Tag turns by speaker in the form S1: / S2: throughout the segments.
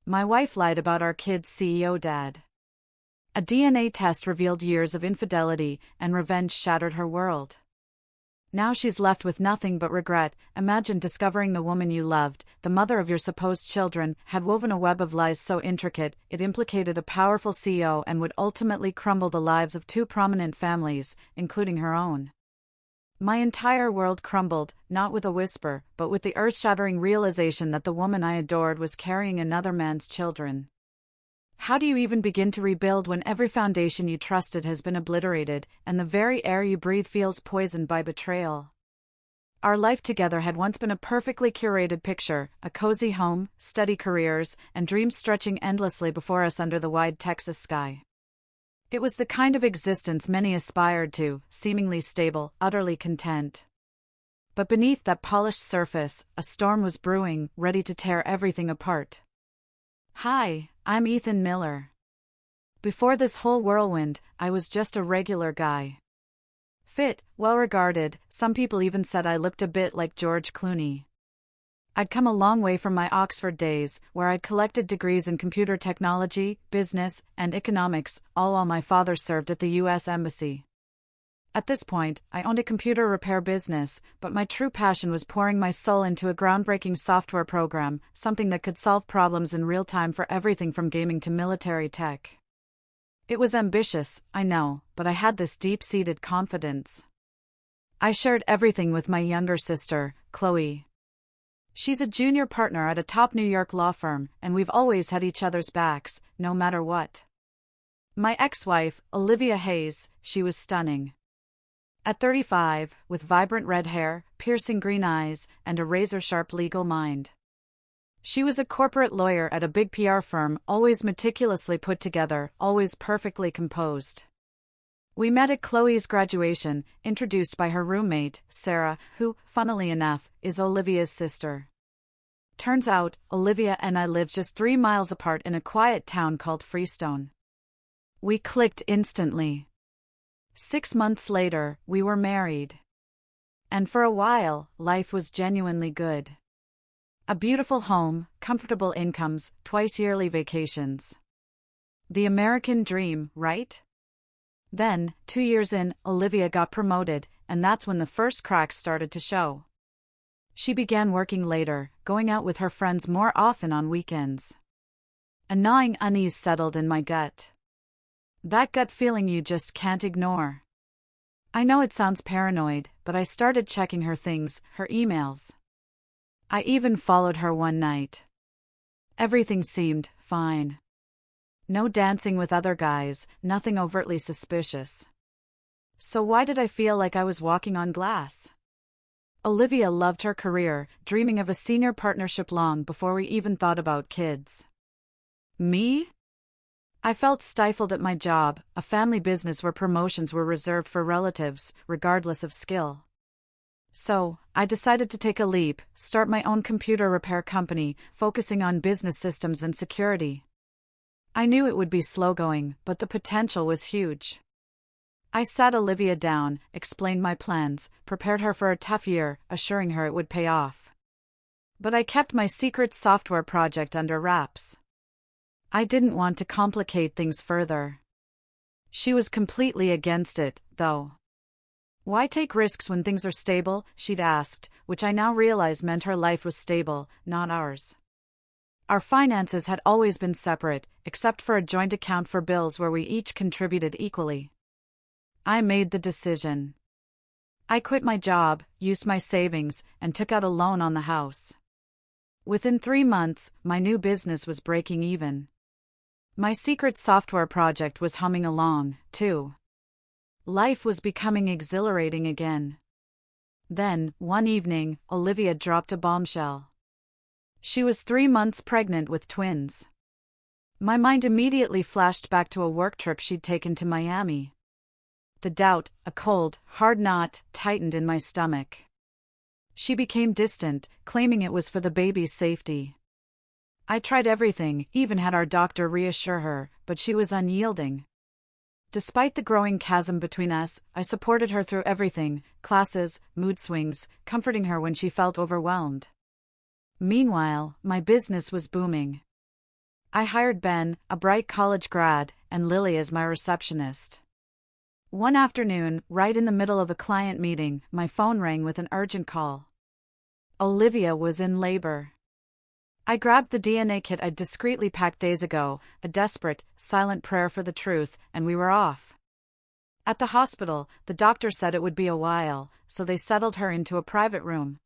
S1: My wife lied about our kid's CEO dad. A DNA test revealed years of infidelity, and revenge shattered her world. Now she's left with nothing but regret. Imagine discovering the woman you loved, the mother of your supposed children, had woven a web of lies so intricate it implicated a powerful CEO and would ultimately crumble the lives of two prominent families, including her own. My entire world crumbled, not with a whisper, but with the earth-shattering realization that the woman I adored was carrying another man's children. How do you even begin to rebuild when every foundation you trusted has been obliterated, and the very air you breathe feels poisoned by betrayal? Our life together had once been a perfectly curated picture, a cozy home, steady careers, and dreams stretching endlessly before us under the wide Texas sky. It was the kind of existence many aspired to, seemingly stable, utterly content. But beneath that polished surface, a storm was brewing, ready to tear everything apart. Hi, I'm Ethan Miller. Before this whole whirlwind, I was just a regular guy. Fit, well-regarded, some people even said I looked a bit like George Clooney. I'd come a long way from my Oxford days, where I'd collected degrees in computer technology, business, and economics, all while my father served at the U.S. Embassy. At this point, I owned a computer repair business, but my true passion was pouring my soul into a groundbreaking software program, something that could solve problems in real time for everything from gaming to military tech. It was ambitious, I know, but I had this deep-seated confidence. I shared everything with my younger sister, Chloe. She's a junior partner at a top New York law firm, and we've always had each other's backs, no matter what. My ex-wife, Olivia Hayes, she was stunning. At 35, with vibrant red hair, piercing green eyes, and a razor-sharp legal mind. She was a corporate lawyer at a big PR firm, always meticulously put together, always perfectly composed. We met at Chloe's graduation, introduced by her roommate, Sarah, who, funnily enough, is Olivia's sister. Turns out, Olivia and I lived just 3 miles apart in a quiet town called Freestone. We clicked instantly. 6 months later, we were married. And for a while, life was genuinely good. A beautiful home, comfortable incomes, twice-yearly vacations. The American dream, right? Then, 2 years in, Olivia got promoted, and that's when the first cracks started to show. She began working later, going out with her friends more often on weekends. A gnawing unease settled in my gut. That gut feeling you just can't ignore. I know it sounds paranoid, but I started checking her things, her emails. I even followed her one night. Everything seemed fine. No dancing with other guys, nothing overtly suspicious. So why did I feel like I was walking on glass? Olivia loved her career, dreaming of a senior partnership long before we even thought about kids. Me? I felt stifled at my job, a family business where promotions were reserved for relatives, regardless of skill. So, I decided to take a leap, start my own computer repair company, focusing on business systems and security. I knew it would be slow going, but the potential was huge. I sat Olivia down, explained my plans, prepared her for a tough year, assuring her it would pay off. But I kept my secret software project under wraps. I didn't want to complicate things further. She was completely against it, though. Why take risks when things are stable, she'd asked, which I now realize meant her life was stable, not ours. Our finances had always been separate, except for a joint account for bills where we each contributed equally. I made the decision. I quit my job, used my savings, and took out a loan on the house. Within 3 months, my new business was breaking even. My secret software project was humming along, too. Life was becoming exhilarating again. Then, one evening, Olivia dropped a bombshell. She was 3 months pregnant with twins. My mind immediately flashed back to a work trip she'd taken to Miami. The doubt, a cold, hard knot, tightened in my stomach. She became distant, claiming it was for the baby's safety. I tried everything, even had our doctor reassure her, but she was unyielding. Despite the growing chasm between us, I supported her through everything, classes, mood swings, comforting her when she felt overwhelmed. Meanwhile, my business was booming. I hired Ben, a bright college grad, and Lily as my receptionist. One afternoon, right in the middle of a client meeting, my phone rang with an urgent call. Olivia was in labor. I grabbed the DNA kit I'd discreetly packed days ago, a desperate, silent prayer for the truth, and we were off. At the hospital, the doctor said it would be a while, so they settled her into a private room.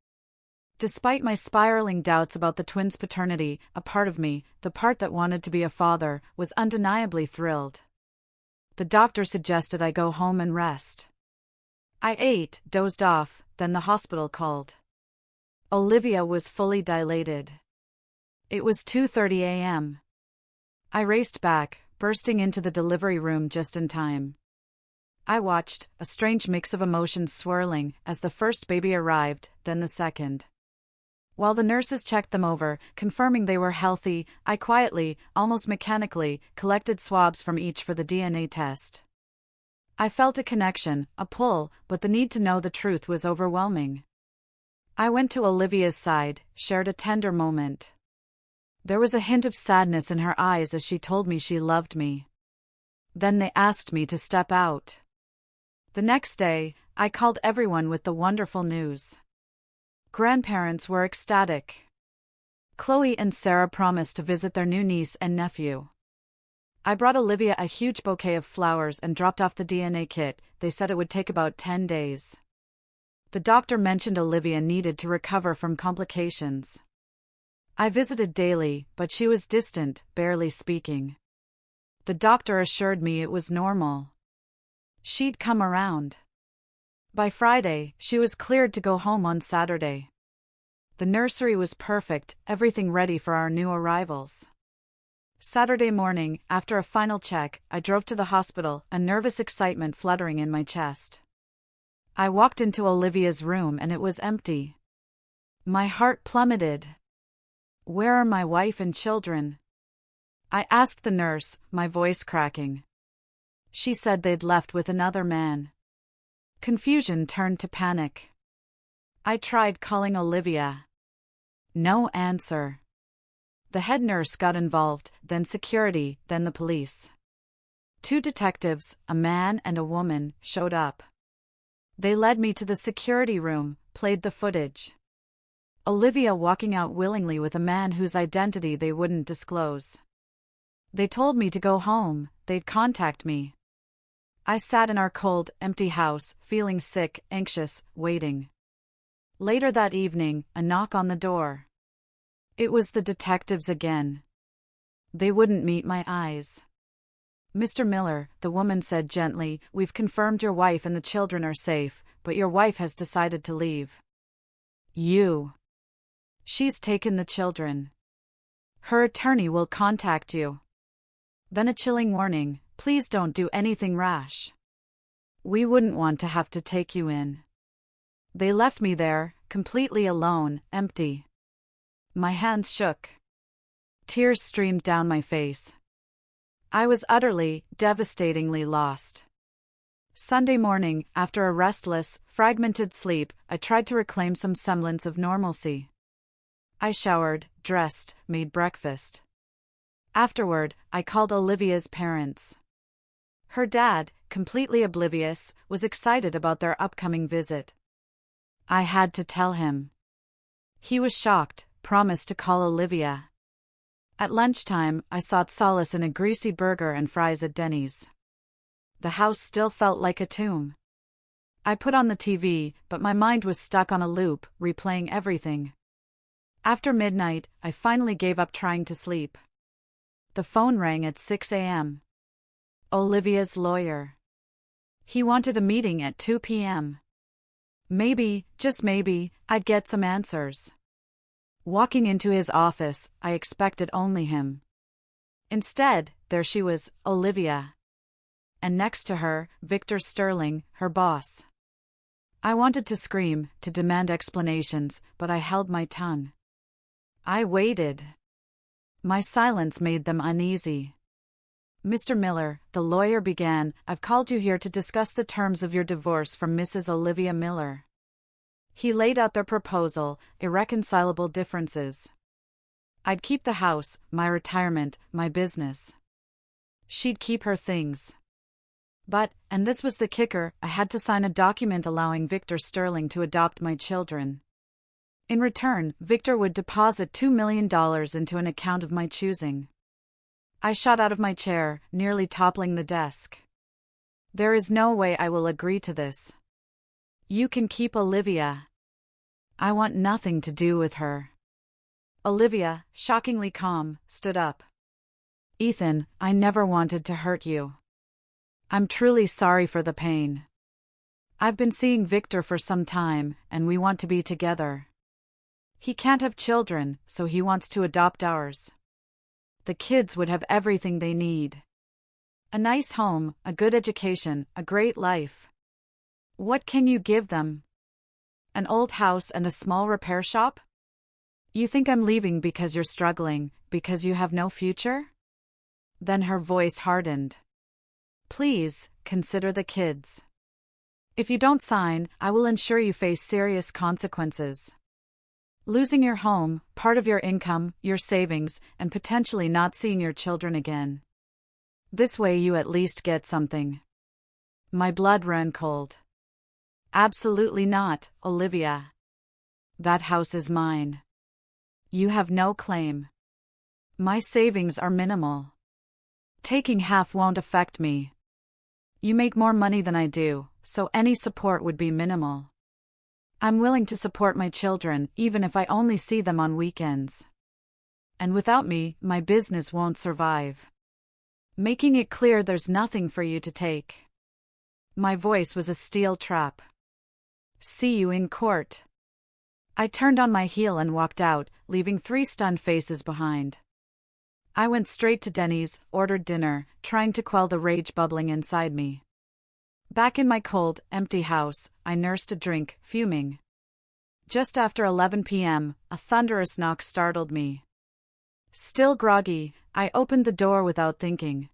S1: Despite my spiraling doubts about the twins' paternity, a part of me, the part that wanted to be a father, was undeniably thrilled. The doctor suggested I go home and rest. I ate, dozed off, then the hospital called. Olivia was fully dilated. It was 2:30 a.m. I raced back, bursting into the delivery room just in time. I watched, a strange mix of emotions swirling, as the first baby arrived, then the second. While the nurses checked them over, confirming they were healthy, I quietly, almost mechanically, collected swabs from each for the DNA test. I felt a connection, a pull, but the need to know the truth was overwhelming. I went to Olivia's side, shared a tender moment. There was a hint of sadness in her eyes as she told me she loved me. Then they asked me to step out. The next day, I called everyone with the wonderful news. Grandparents were ecstatic. Chloe and Sarah promised to visit their new niece and nephew. I brought Olivia a huge bouquet of flowers and dropped off the DNA kit. They said it would take about 10 days. The doctor mentioned Olivia needed to recover from complications. I visited daily, but she was distant, barely speaking. The doctor assured me it was normal. She'd come around. By Friday, she was cleared to go home on Saturday. The nursery was perfect, everything ready for our new arrivals. Saturday morning, after a final check, I drove to the hospital, a nervous excitement fluttering in my chest. I walked into Olivia's room and it was empty. My heart plummeted. Where are my wife and children? I asked the nurse, my voice cracking. She said they'd left with another man. Confusion turned to panic. I tried calling Olivia. No answer. The head nurse got involved, then security, then the police. 2 detectives, a man and a woman, showed up. They led me to the security room, played the footage. Olivia walking out willingly with a man whose identity they wouldn't disclose. They told me to go home, they'd contact me. I sat in our cold, empty house, feeling sick, anxious, waiting. Later that evening, a knock on the door. It was the detectives again. They wouldn't meet my eyes. Mr. Miller, the woman said gently, we've confirmed your wife and the children are safe, but your wife has decided to leave. You. She's taken the children. Her attorney will contact you. Then a chilling warning, please don't do anything rash. We wouldn't want to have to take you in. They left me there, completely alone, empty. My hands shook. Tears streamed down my face. I was utterly, devastatingly lost. Sunday morning, after a restless, fragmented sleep, I tried to reclaim some semblance of normalcy. I showered, dressed, made breakfast. Afterward, I called Olivia's parents. Her dad, completely oblivious, was excited about their upcoming visit. I had to tell him. He was shocked, promised to call Olivia. At lunchtime, I sought solace in a greasy burger and fries at Denny's. The house still felt like a tomb. I put on the TV, but my mind was stuck on a loop, replaying everything. After midnight, I finally gave up trying to sleep. The phone rang at 6 a.m. Olivia's lawyer. He wanted a meeting at 2 p.m. Maybe, just maybe, I'd get some answers. Walking into his office, I expected only him. Instead, there she was, Olivia. And next to her, Victor Sterling, her boss. I wanted to scream, to demand explanations, but I held my tongue. I waited. My silence made them uneasy. Mr. Miller, the lawyer began, I've called you here to discuss the terms of your divorce from Mrs. Olivia Miller. He laid out their proposal, irreconcilable differences. I'd keep the house, my retirement, my business. She'd keep her things. But, and this was the kicker, I had to sign a document allowing Victor Sterling to adopt my children. In return, Victor would deposit $2 million into an account of my choosing. I shot out of my chair, nearly toppling the desk. There is no way I will agree to this. You can keep Olivia. I want nothing to do with her. Olivia, shockingly calm, stood up. Ethan, I never wanted to hurt you. I'm truly sorry for the pain. I've been seeing Victor for some time, and we want to be together. He can't have children, so he wants to adopt ours. The kids would have everything they need. A nice home, a good education, a great life. What can you give them? An old house and a small repair shop? You think I'm leaving because you're struggling, because you have no future? Then her voice hardened. Please, consider the kids. If you don't sign, I will ensure you face serious consequences. Losing your home, part of your income, your savings, and potentially not seeing your children again. This way you at least get something. My blood ran cold. Absolutely not, Olivia. That house is mine. You have no claim. My savings are minimal. Taking half won't affect me. You make more money than I do, so any support would be minimal. I'm willing to support my children, even if I only see them on weekends. And without me, my business won't survive. Making it clear there's nothing for you to take. My voice was a steel trap. See you in court. I turned on my heel and walked out, leaving 3 stunned faces behind. I went straight to Denny's, ordered dinner, trying to quell the rage bubbling inside me. Back in my cold, empty house, I nursed a drink, fuming. Just after 11 p.m., a thunderous knock startled me. Still groggy, I opened the door without thinking.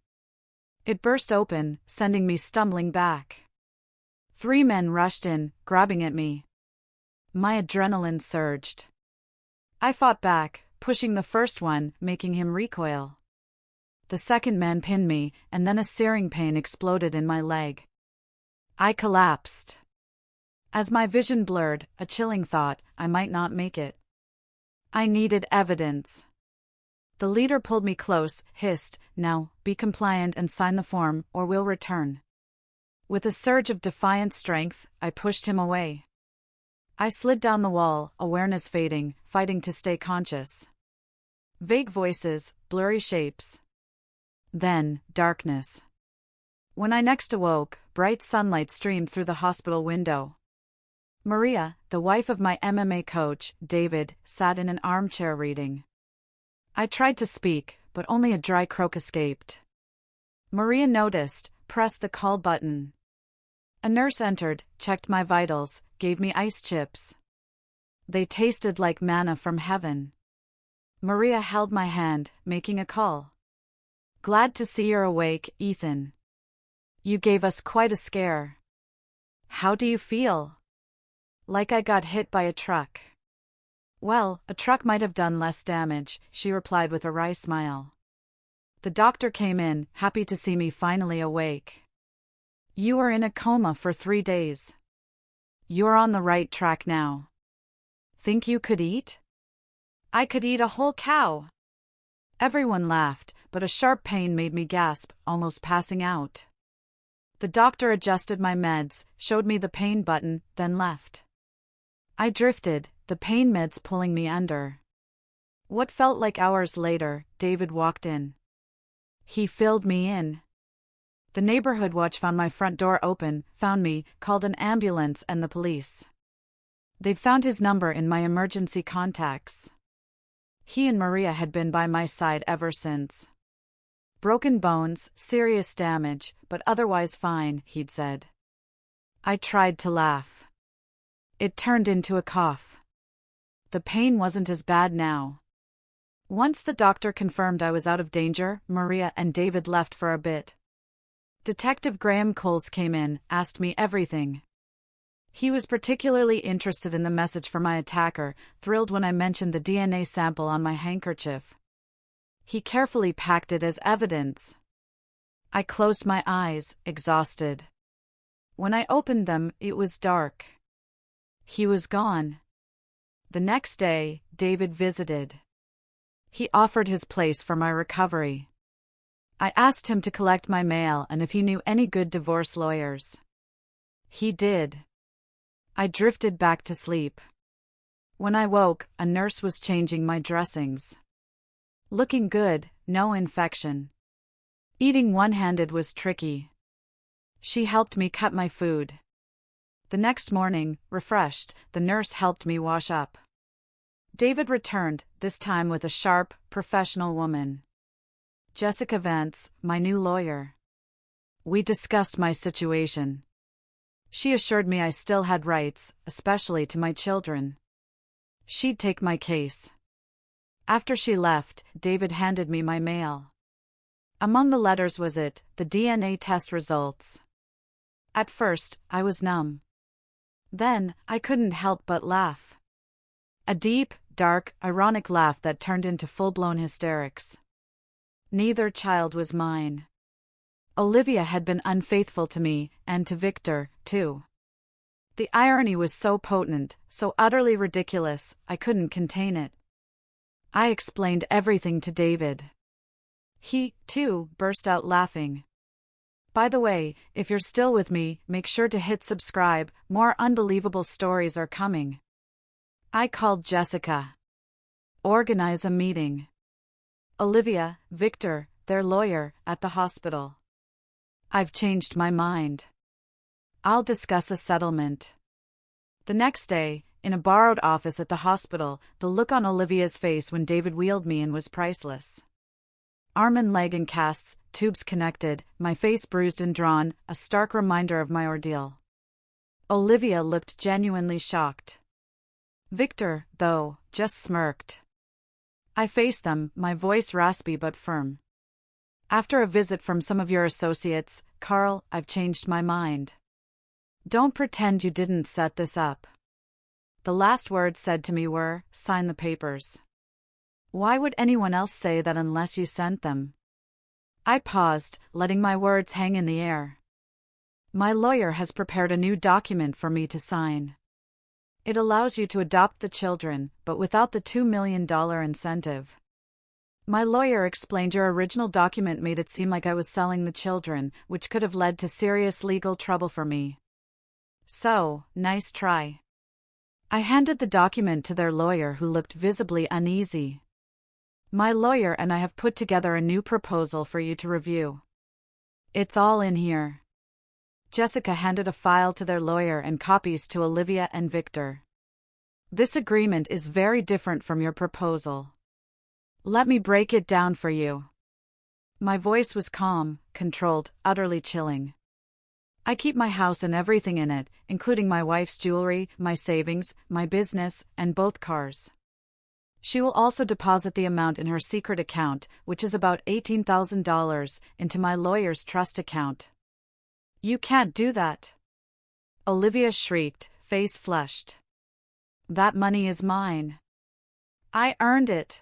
S1: It burst open, sending me stumbling back. 3 men rushed in, grabbing at me. My adrenaline surged. I fought back, pushing the first one, making him recoil. The second man pinned me, and then a searing pain exploded in my leg. I collapsed. As my vision blurred, a chilling thought, I might not make it. I needed evidence. The leader pulled me close, hissed, "Now, be compliant and sign the form, or we'll return." With a surge of defiant strength, I pushed him away. I slid down the wall, awareness fading, fighting to stay conscious. Vague voices, blurry shapes. Then, darkness. When I next awoke, bright sunlight streamed through the hospital window. Maria, the wife of my MMA coach, David, sat in an armchair reading. I tried to speak, but only a dry croak escaped. Maria noticed, pressed the call button. A nurse entered, checked my vitals, gave me ice chips. They tasted like manna from heaven. Maria held my hand, making a call. "Glad to see you're awake, Ethan. You gave us quite a scare. How do you feel?" "Like I got hit by a truck." "Well, a truck might have done less damage," she replied with a wry smile. The doctor came in, happy to see me finally awake. "You were in a coma for 3 days. You're on the right track now. Think you could eat?" "I could eat a whole cow." Everyone laughed, but a sharp pain made me gasp, almost passing out. The doctor adjusted my meds, showed me the pain button, then left. I drifted, the pain meds pulling me under. What felt like hours later, David walked in. He filled me in. The neighborhood watch found my front door open, found me, called an ambulance and the police. They'd found his number in my emergency contacts. He and Maria had been by my side ever since. "Broken bones, serious damage, but otherwise fine," he'd said. I tried to laugh. It turned into a cough. The pain wasn't as bad now. Once the doctor confirmed I was out of danger, Maria and David left for a bit. Detective Graham Coles came in, asked me everything. He was particularly interested in the message from my attacker, thrilled when I mentioned the DNA sample on my handkerchief. He carefully packed it as evidence. I closed my eyes, exhausted. When I opened them, it was dark. He was gone. The next day, David visited. He offered his place for my recovery. I asked him to collect my mail and if he knew any good divorce lawyers. He did. I drifted back to sleep. When I woke, a nurse was changing my dressings. Looking good, no infection. Eating one-handed was tricky. She helped me cut my food. The next morning, refreshed, the nurse helped me wash up. David returned, this time with a sharp, professional woman. Jessica Vance, my new lawyer. We discussed my situation. She assured me I still had rights, especially to my children. She'd take my case. After she left, David handed me my mail. Among the letters was the DNA test results. At first, I was numb. Then, I couldn't help but laugh. A deep, dark, ironic laugh that turned into full-blown hysterics. Neither child was mine. Olivia had been unfaithful to me, and to Victor, too. The irony was so potent, so utterly ridiculous, I couldn't contain it. I explained everything to David. He, too, burst out laughing. By the way, if you're still with me, make sure to hit subscribe, more unbelievable stories are coming. I called Jessica. Organize a meeting. Olivia, Victor, their lawyer, at the hospital. I've changed my mind. I'll discuss a settlement. The next day, in a borrowed office at the hospital, the look on Olivia's face when David wheeled me in was priceless. Arm and leg in casts, tubes connected, my face bruised and drawn, a stark reminder of my ordeal. Olivia looked genuinely shocked. Victor, though, just smirked. I faced them, my voice raspy but firm. After a visit from some of your associates, Carl, I've changed my mind. Don't pretend you didn't set this up. The last words said to me were, sign the papers. Why would anyone else say that unless you sent them? I paused, letting my words hang in the air. My lawyer has prepared a new document for me to sign. It allows you to adopt the children, but without the $2 million incentive. My lawyer explained your original document made it seem like I was selling the children, which could have led to serious legal trouble for me. So, nice try. I handed the document to their lawyer who looked visibly uneasy. My lawyer and I have put together a new proposal for you to review. It's all in here. Jessica handed a file to their lawyer and copies to Olivia and Victor. This agreement is very different from your proposal. Let me break it down for you. My voice was calm, controlled, utterly chilling. I keep my house and everything in it, including my wife's jewelry, my savings, my business, and both cars. She will also deposit the amount in her secret account, which is about $18,000, into my lawyer's trust account. You can't do that. Olivia shrieked, face flushed. That money is mine. I earned it.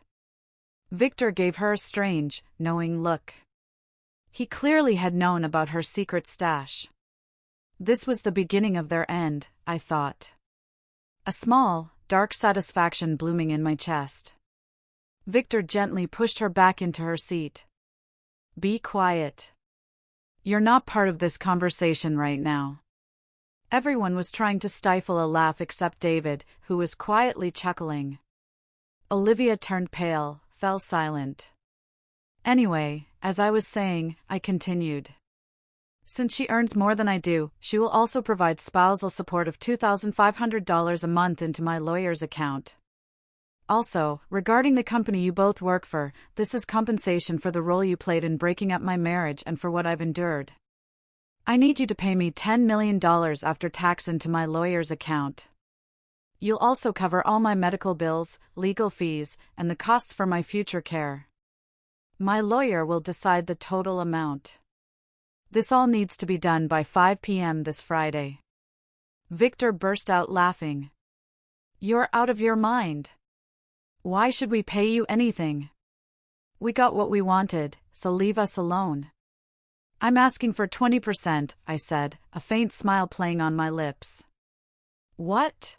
S1: Victor gave her a strange, knowing look. He clearly had known about her secret stash. This was the beginning of their end, I thought. A small, dark satisfaction blooming in my chest. Victor gently pushed her back into her seat. Be quiet. You're not part of this conversation right now. Everyone was trying to stifle a laugh except David, who was quietly chuckling. Olivia turned pale, fell silent. Anyway, as I was saying, I continued. Since she earns more than I do, she will also provide spousal support of $2,500 a month into my lawyer's account. Also, regarding the company you both work for, this is compensation for the role you played in breaking up my marriage and for what I've endured. I need you to pay me $10 million after tax into my lawyer's account. You'll also cover all my medical bills, legal fees, and the costs for my future care. My lawyer will decide the total amount. This all needs to be done by 5 p.m. this Friday. Victor burst out laughing. You're out of your mind. Why should we pay you anything? We got what we wanted, so leave us alone. I'm asking for 20%, I said, a faint smile playing on my lips. What?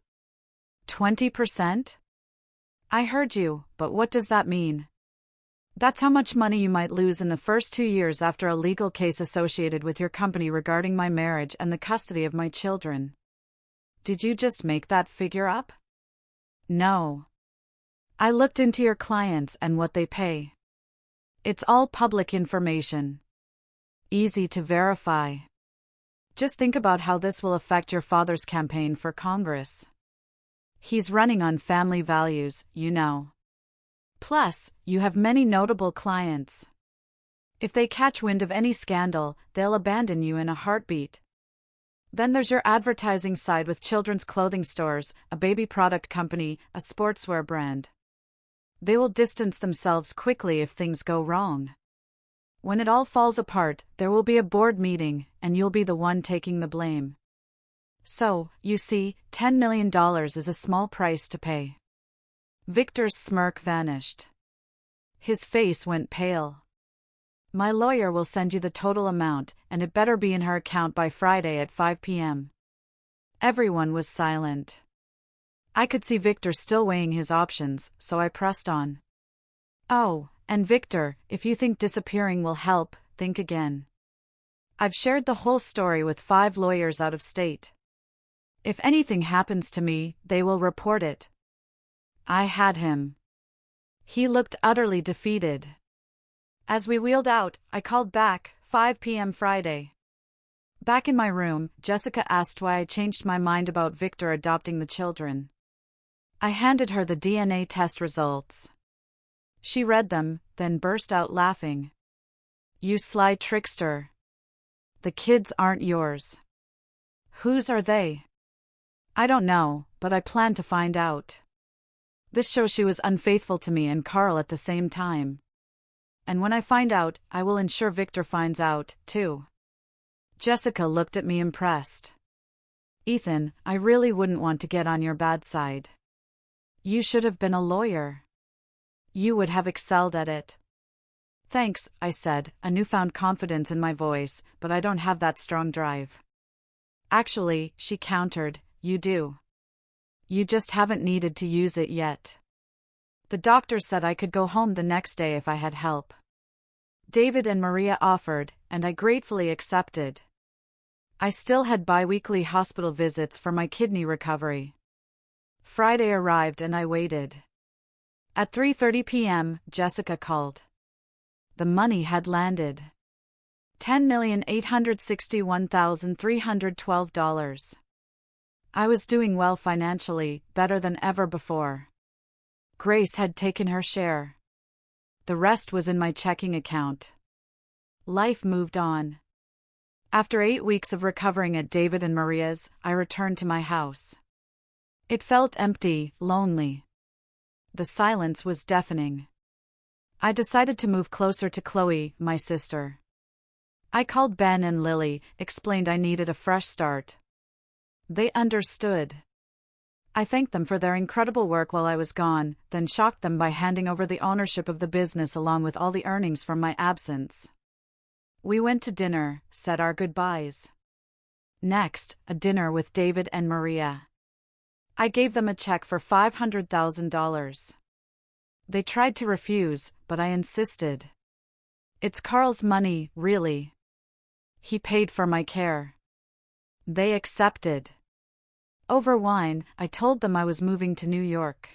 S1: 20%? I heard you, but what does that mean? That's how much money you might lose in the first 2 years after a legal case associated with your company regarding my marriage and the custody of my children. Did you just make that figure up? No. I looked into your clients and what they pay. It's all public information. Easy to verify. Just think about how this will affect your father's campaign for Congress. He's running on family values, you know. Plus, you have many notable clients. If they catch wind of any scandal, they'll abandon you in a heartbeat. Then there's your advertising side with children's clothing stores, a baby product company, a sportswear brand. They will distance themselves quickly if things go wrong. When it all falls apart, there will be a board meeting, and you'll be the one taking the blame. So, you see, $10 million is a small price to pay. Victor's smirk vanished. His face went pale. My lawyer will send you the total amount, and it better be in her account by Friday at 5 p.m. Everyone was silent. I could see Victor still weighing his options, so I pressed on. Oh, and Victor, if you think disappearing will help, think again. I've shared the whole story with 5 lawyers out of state. If anything happens to me, they will report it. I had him. He looked utterly defeated. As we wheeled out, I called back, 5 p.m. Friday. Back in my room, Jessica asked why I changed my mind about Victor adopting the children. I handed her the DNA test results. She read them, then burst out laughing. You sly trickster. The kids aren't yours. Whose are they? I don't know, but I plan to find out. This shows she was unfaithful to me and Carl at the same time. And when I find out, I will ensure Victor finds out, too. Jessica looked at me impressed. Ethan, I really wouldn't want to get on your bad side. You should have been a lawyer. You would have excelled at it. Thanks, I said, a newfound confidence in my voice, but I don't have that strong drive. Actually, she countered, you do. You just haven't needed to use it yet. The doctor said I could go home the next day if I had help. David and Maria offered, and I gratefully accepted. I still had bi-weekly hospital visits for my kidney recovery. Friday arrived and I waited. At 3:30 p.m., Jessica called. The money had landed. $10,861,312. I was doing well financially, better than ever before. Grace had taken her share. The rest was in my checking account. Life moved on. After 8 weeks of recovering at David and Maria's, I returned to my house. It felt empty, lonely. The silence was deafening. I decided to move closer to Chloe, my sister. I called Ben and Lily, explained I needed a fresh start. They understood. I thanked them for their incredible work while I was gone, then shocked them by handing over the ownership of the business along with all the earnings from my absence. We went to dinner, said our goodbyes. Next, a dinner with David and Maria. I gave them a check for $500,000. They tried to refuse, but I insisted. It's Carl's money, really. He paid for my care. They accepted. Over wine, I told them I was moving to New York.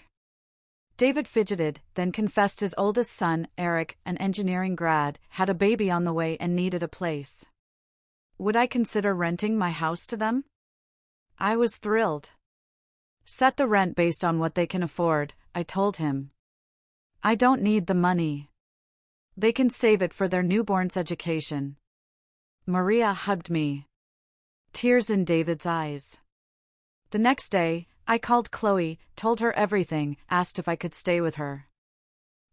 S1: David fidgeted, then confessed his oldest son, Eric, an engineering grad, had a baby on the way and needed a place. Would I consider renting my house to them? I was thrilled. Set the rent based on what they can afford, I told him. I don't need the money. They can save it for their newborn's education. Maria hugged me. Tears in David's eyes. The next day, I called Chloe, told her everything, asked if I could stay with her.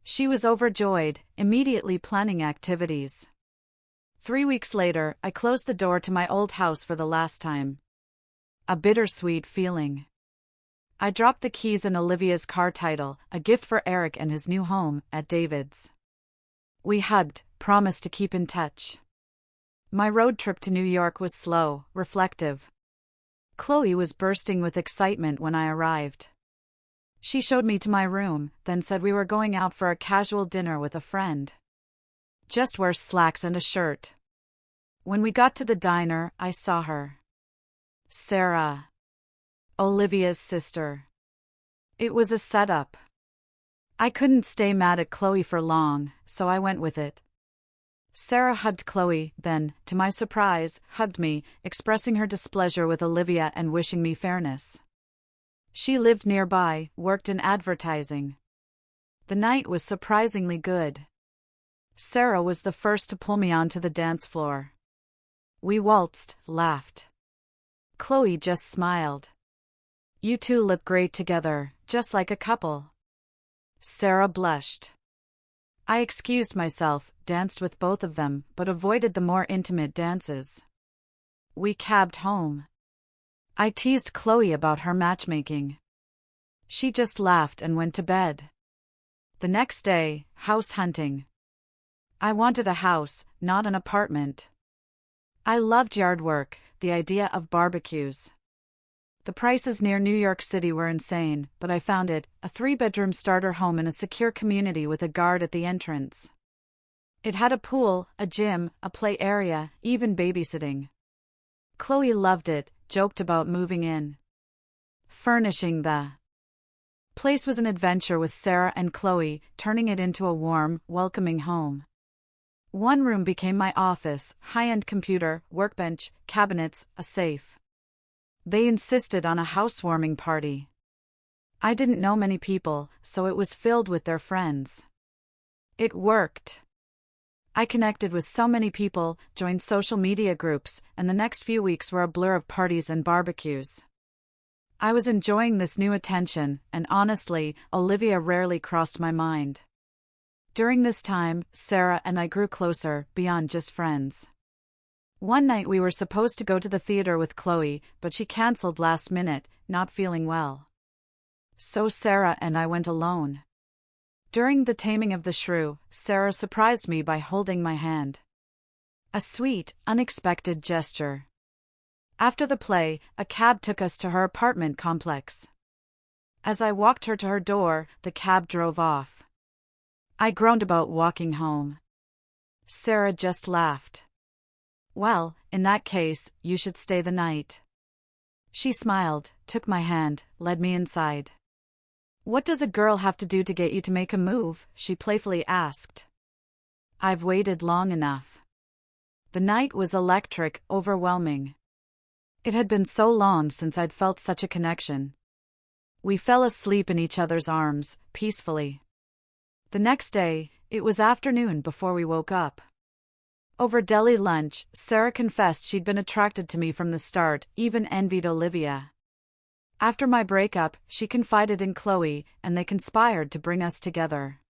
S1: She was overjoyed, immediately planning activities. 3 weeks later, I closed the door to my old house for the last time. A bittersweet feeling. I dropped the keys in Olivia's car title, a gift for Eric and his new home, at David's. We hugged, promised to keep in touch. My road trip to New York was slow, reflective. Chloe was bursting with excitement when I arrived. She showed me to my room, then said we were going out for a casual dinner with a friend. Just wear slacks and a shirt. When we got to the diner, I saw her. Sarah. Olivia's sister. It was a setup. I couldn't stay mad at Chloe for long, so I went with it. Sarah hugged Chloe, then, to my surprise, hugged me, expressing her displeasure with Olivia and wishing me fairness. She lived nearby, worked in advertising. The night was surprisingly good. Sarah was the first to pull me onto the dance floor. We waltzed, laughed. Chloe just smiled. You two look great together, just like a couple. Sarah blushed. I excused myself, danced with both of them, but avoided the more intimate dances. We cabbed home. I teased Chloe about her matchmaking. She just laughed and went to bed. The next day, house hunting. I wanted a house, not an apartment. I loved yard work, the idea of barbecues. The prices near New York City were insane, but I found it, a 3-bedroom starter home in a secure community with a guard at the entrance. It had a pool, a gym, a play area, even babysitting. Chloe loved it, joked about moving in. Furnishing the place was an adventure with Sarah and Chloe, turning it into a warm, welcoming home. One room became my office, high-end computer, workbench, cabinets, a safe. They insisted on a housewarming party. I didn't know many people, so it was filled with their friends. It worked. I connected with so many people, joined social media groups, and the next few weeks were a blur of parties and barbecues. I was enjoying this new attention, and honestly, Olivia rarely crossed my mind. During this time, Sarah and I grew closer, beyond just friends. One night we were supposed to go to the theater with Chloe, but she canceled last minute, not feeling well. So Sarah and I went alone. During the taming of the shrew, Sarah surprised me by holding my hand. A sweet, unexpected gesture. After the play, a cab took us to her apartment complex. As I walked her to her door, the cab drove off. I groaned about walking home. Sarah just laughed. Well, in that case, you should stay the night. She smiled, took my hand, led me inside. What does a girl have to do to get you to make a move? She playfully asked. I've waited long enough. The night was electric, overwhelming. It had been so long since I'd felt such a connection. We fell asleep in each other's arms, peacefully. The next day, it was afternoon before we woke up. Over deli lunch, Sarah confessed she'd been attracted to me from the start, even envied Olivia. After my breakup, she confided in Chloe, and they conspired to bring us together.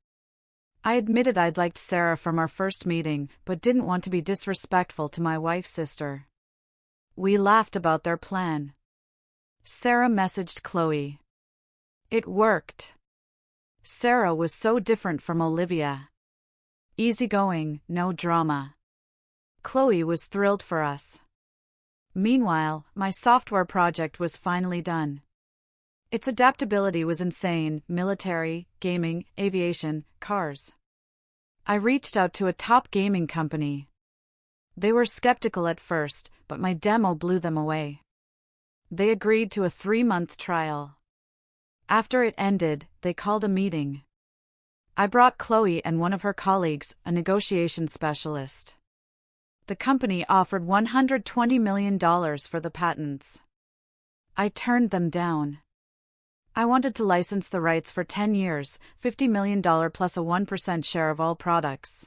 S1: I admitted I'd liked Sarah from our first meeting, but didn't want to be disrespectful to my wife's sister. We laughed about their plan. Sarah messaged Chloe. It worked. Sarah was so different from Olivia. Easygoing, no drama. Chloe was thrilled for us. Meanwhile, my software project was finally done. Its adaptability was insane: military, gaming, aviation, cars. I reached out to a top gaming company. They were skeptical at first, but my demo blew them away. They agreed to a 3-month trial. After it ended, they called a meeting. I brought Chloe and one of her colleagues, a negotiation specialist. The company offered $120 million for the patents. I turned them down. I wanted to license the rights for 10 years, $50 million plus a 1% share of all products.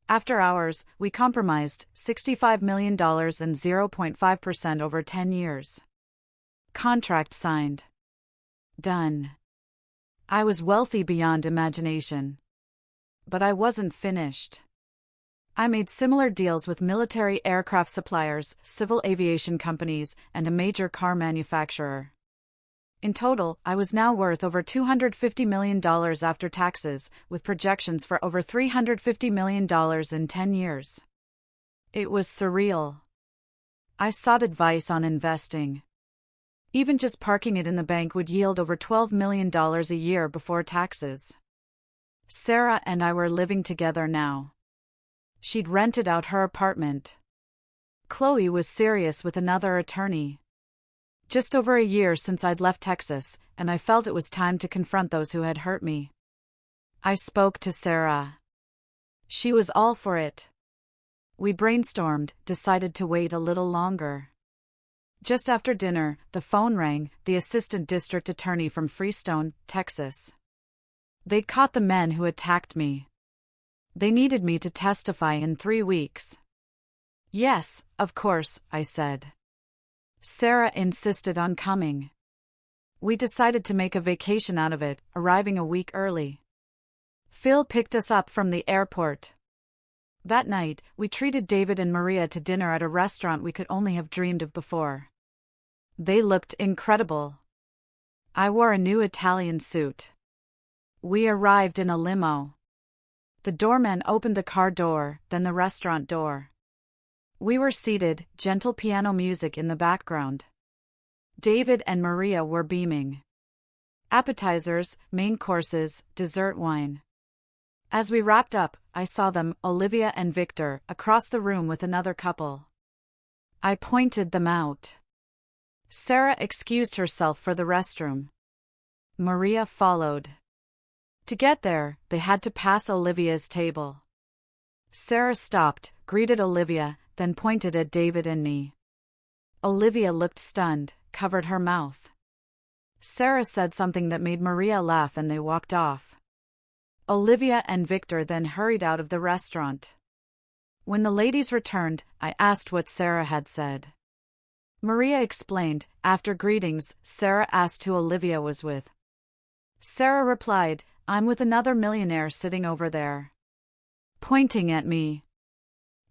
S1: After hours, we compromised, $65 million and 0.5% over 10 years. Contract signed. Done. I was wealthy beyond imagination. But I wasn't finished. I made similar deals with military aircraft suppliers, civil aviation companies, and a major car manufacturer. In total, I was now worth over $250 million after taxes, with projections for over $350 million in 10 years. It was surreal. I sought advice on investing. Even just parking it in the bank would yield over $12 million a year before taxes. Sarah and I were living together now. She'd rented out her apartment. Chloe was serious with another attorney. Just over a year since I'd left Texas, and I felt it was time to confront those who had hurt me. I spoke to Sarah. She was all for it. We brainstormed, decided to wait a little longer. Just after dinner, the phone rang, the assistant district attorney from Freestone, Texas. They'd caught the men who attacked me. They needed me to testify in 3 weeks. Yes, of course, I said. Sarah insisted on coming. We decided to make a vacation out of it, arriving a week early. Phil picked us up from the airport. That night, we treated David and Maria to dinner at a restaurant we could only have dreamed of before. They looked incredible. I wore a new Italian suit. We arrived in a limo. The doorman opened the car door, then the restaurant door. We were seated, gentle piano music in the background. David and Maria were beaming. Appetizers, main courses, dessert, wine. As we wrapped up, I saw them, Olivia and Victor, across the room with another couple. I pointed them out. Sarah excused herself for the restroom. Maria followed. To get there, they had to pass Olivia's table. Sarah stopped, greeted Olivia, then pointed at David and me. Olivia looked stunned, covered her mouth. Sarah said something that made Maria laugh and they walked off. Olivia and Victor then hurried out of the restaurant. When the ladies returned, I asked what Sarah had said. Maria explained. After greetings, Sarah asked who Olivia was with. Sarah replied, "I'm with another millionaire sitting over there," pointing at me.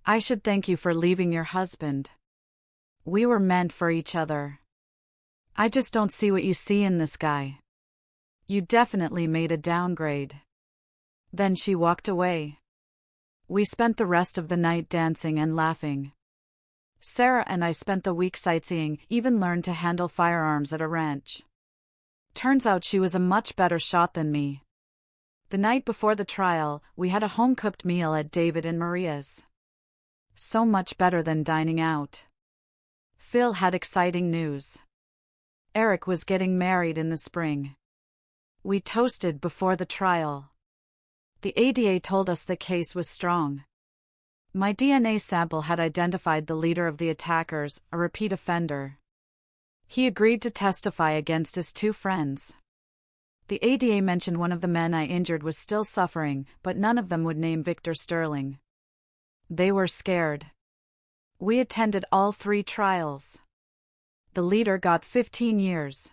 S1: "I should thank you for leaving your husband. We were meant for each other. I just don't see what you see in this guy. You definitely made a downgrade." Then she walked away. We spent the rest of the night dancing and laughing. Sarah and I spent the week sightseeing, even learned to handle firearms at a ranch. Turns out she was a much better shot than me. The night before the trial, we had a home-cooked meal at David and Maria's. So much better than dining out. Phil had exciting news. Eric was getting married in the spring. We toasted before the trial. The ADA told us the case was strong. My DNA sample had identified the leader of the attackers, a repeat offender. He agreed to testify against his 2 friends. The ADA mentioned one of the men I injured was still suffering, but none of them would name Victor Sterling. They were scared. We attended all 3 trials. The leader got 15 years.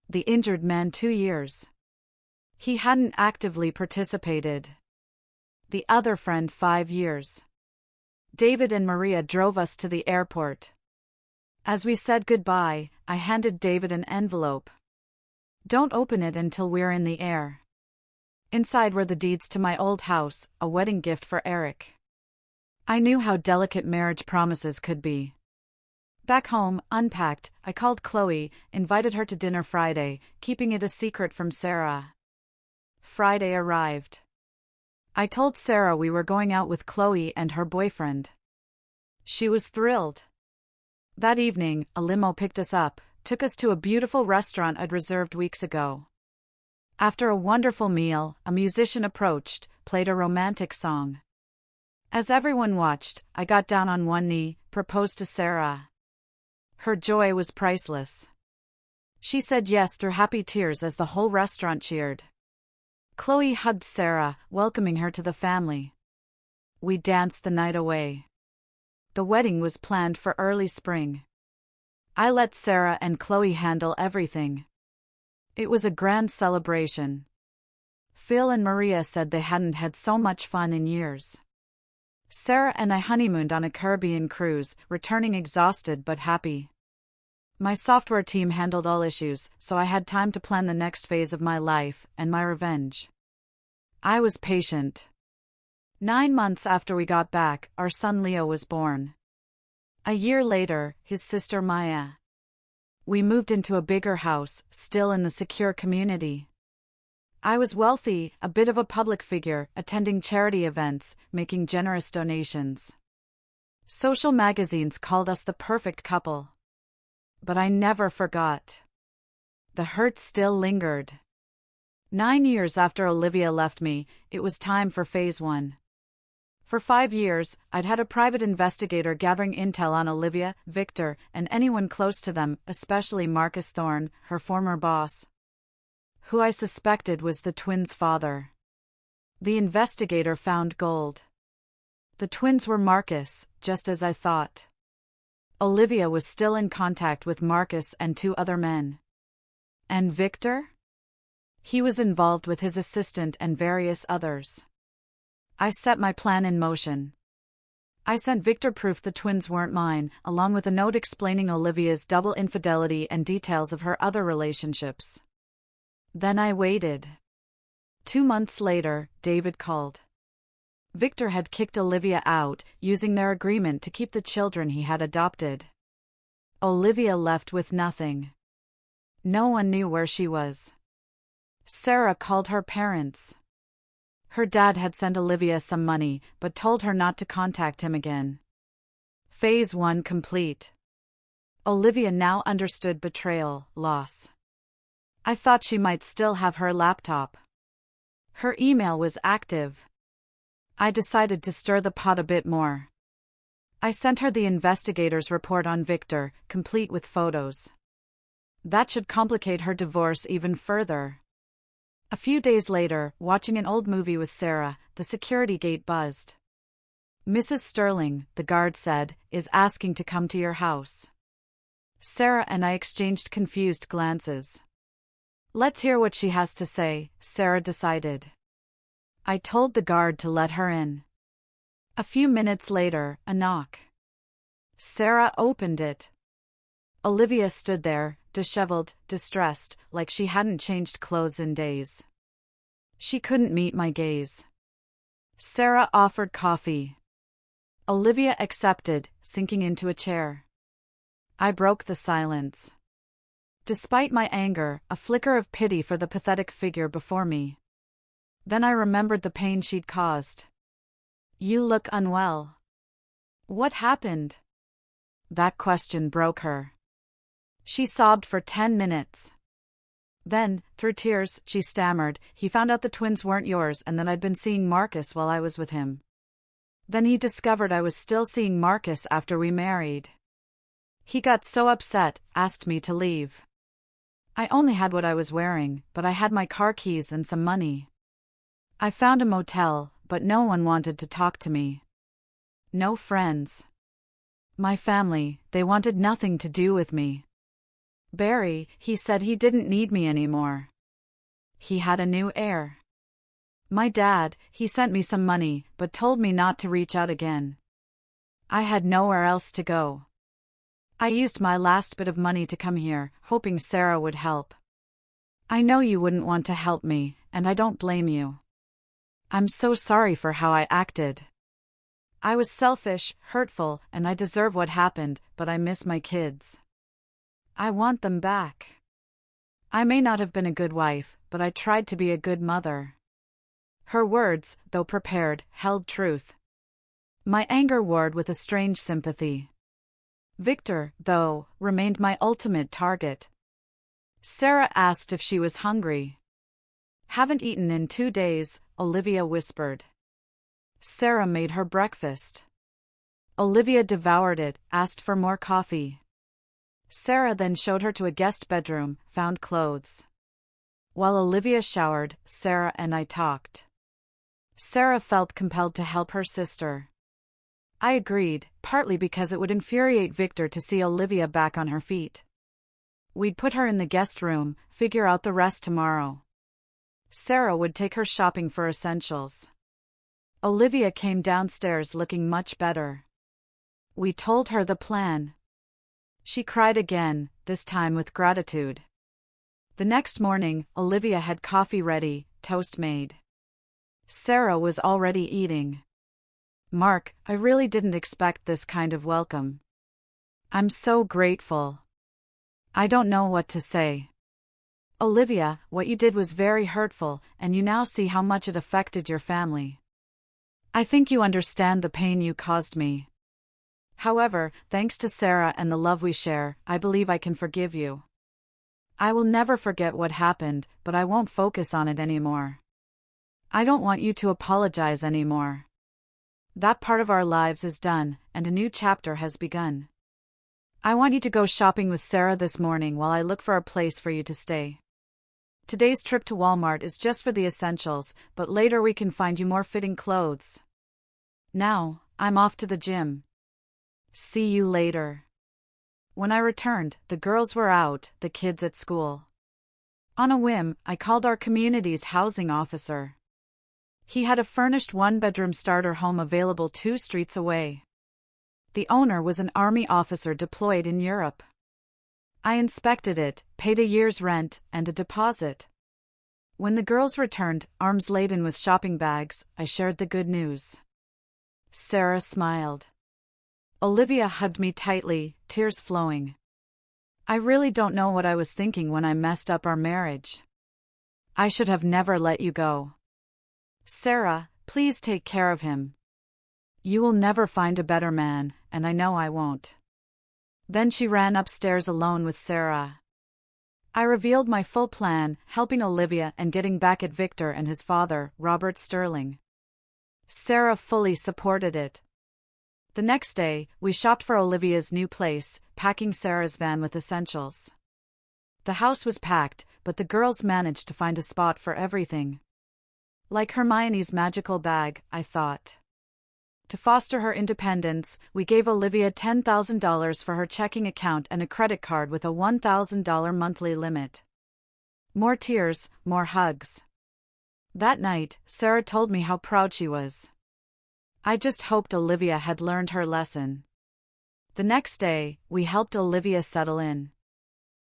S1: The injured man 2 years. He hadn't actively participated. The other friend 5 years. David and Maria drove us to the airport. As we said goodbye, I handed David an envelope. "Don't open it until we're in the air." Inside were the deeds to my old house, a wedding gift for Eric. I knew how delicate marriage promises could be. Back home, unpacked, I called Chloe, invited her to dinner Friday, keeping it a secret from Sarah. Friday arrived. I told Sarah we were going out with Chloe and her boyfriend. She was thrilled. That evening, a limo picked us up, took us to a beautiful restaurant I'd reserved weeks ago. After a wonderful meal, a musician approached, played a romantic song. As everyone watched, I got down on one knee, proposed to Sarah. Her joy was priceless. She said yes through happy tears as the whole restaurant cheered. Chloe hugged Sarah, welcoming her to the family. We danced the night away. The wedding was planned for early spring. I let Sarah and Chloe handle everything. It was a grand celebration. Phil and Maria said they hadn't had so much fun in years. Sarah and I honeymooned on a Caribbean cruise, returning exhausted but happy. My software team handled all issues, so I had time to plan the next phase of my life and my revenge. I was patient. 9 months after we got back, our son Leo was born. A year later, his sister Maya. We moved into a bigger house, still in the secure community. I was wealthy, a bit of a public figure, attending charity events, making generous donations. Social magazines called us the perfect couple. But I never forgot. The hurt still lingered. 9 years after Olivia left me, it was time for phase 1. For 5 years, I'd had a private investigator gathering intel on Olivia, Victor, and anyone close to them, especially Marcus Thorne, her former boss, who I suspected was the twins' father. The investigator found gold. The twins were Marcus, just as I thought. Olivia was still in contact with Marcus and 2 other men. And Victor? He was involved with his assistant and various others. I set my plan in motion. I sent Victor proof the twins weren't mine, along with a note explaining Olivia's double infidelity and details of her other relationships. Then I waited. 2 months later, David called. Victor had kicked Olivia out, using their agreement to keep the children he had adopted. Olivia left with nothing. No one knew where she was. Sarah called her parents. Her dad had sent Olivia some money, but told her not to contact him again. Phase 1 complete. Olivia now understood betrayal, loss. I thought she might still have her laptop. Her email was active. I decided to stir the pot a bit more. I sent her the investigator's report on Victor, complete with photos. That should complicate her divorce even further. A few days later, watching an old movie with Sarah, the security gate buzzed. Mrs. Sterling, the guard said, is asking to come to your house. Sarah and I exchanged confused glances. Let's hear what she has to say, Sarah decided. I told the guard to let her in. A few minutes later, a knock. Sarah opened it. Olivia stood there, disheveled, distressed, like she hadn't changed clothes in days. She couldn't meet my gaze. Sarah offered coffee. Olivia accepted, sinking into a chair. I broke the silence. Despite my anger, a flicker of pity for the pathetic figure before me. Then I remembered the pain she'd caused. You look unwell. What happened? That question broke her. She sobbed for 10 minutes. Then, through tears, she stammered, he found out the twins weren't yours and that I'd been seeing Marcus while I was with him. Then he discovered I was still seeing Marcus after we married. He got so upset, asked me to leave. I only had what I was wearing, but I had my car keys and some money. I found a motel, but no one wanted to talk to me. No friends. My family, they wanted nothing to do with me. Barry, he said he didn't need me anymore. He had a new heir. My dad, he sent me some money, but told me not to reach out again. I had nowhere else to go. I used my last bit of money to come here, hoping Sarah would help. I know you wouldn't want to help me, and I don't blame you. I'm so sorry for how I acted. I was selfish, hurtful, and I deserve what happened, but I miss my kids. I want them back. I may not have been a good wife, but I tried to be a good mother. Her words, though prepared, held truth. My anger warred with a strange sympathy. Victor, though, remained my ultimate target. Sarah asked if she was hungry. Haven't eaten in 2 days, Olivia whispered. Sarah made her breakfast. Olivia devoured it, asked for more coffee. Sarah then showed her to a guest bedroom, found clothes. While Olivia showered, Sarah and I talked. Sarah felt compelled to help her sister. I agreed, partly because it would infuriate Victor to see Olivia back on her feet. We'd put her in the guest room, figure out the rest tomorrow. Sarah would take her shopping for essentials. Olivia came downstairs looking much better. We told her the plan. She cried again, this time with gratitude. The next morning, Olivia had coffee ready, toast made. Sarah was already eating. Mark, I really didn't expect this kind of welcome. I'm so grateful. I don't know what to say. Olivia, what you did was very hurtful, and you now see how much it affected your family. I think you understand the pain you caused me. However, thanks to Sarah and the love we share, I believe I can forgive you. I will never forget what happened, but I won't focus on it anymore. I don't want you to apologize anymore. That part of our lives is done, and a new chapter has begun. I want you to go shopping with Sarah this morning while I look for a place for you to stay. Today's trip to Walmart is just for the essentials, but later we can find you more fitting clothes. Now, I'm off to the gym. See you later. When I returned, the girls were out, the kids at school. On a whim, I called our community's housing officer. He had a furnished one-bedroom starter home available 2 streets away. The owner was an army officer deployed in Europe. I inspected it, paid a year's rent, and a deposit. When the girls returned, arms laden with shopping bags, I shared the good news. Sarah smiled. Olivia hugged me tightly, tears flowing. I really don't know what I was thinking when I messed up our marriage. I should have never let you go. Sarah, please take care of him. You will never find a better man, and I know I won't. Then she ran upstairs alone with Sarah. I revealed my full plan, helping Olivia and getting back at Victor and his father, Robert Sterling. Sarah fully supported it. The next day, we shopped for Olivia's new place, packing Sarah's van with essentials. The house was packed, but the girls managed to find a spot for everything. Like Hermione's magical bag, I thought. To foster her independence, we gave Olivia $10,000 for her checking account and a credit card with a $1,000 monthly limit. More tears, more hugs. That night, Sarah told me how proud she was. I just hoped Olivia had learned her lesson. The next day, we helped Olivia settle in.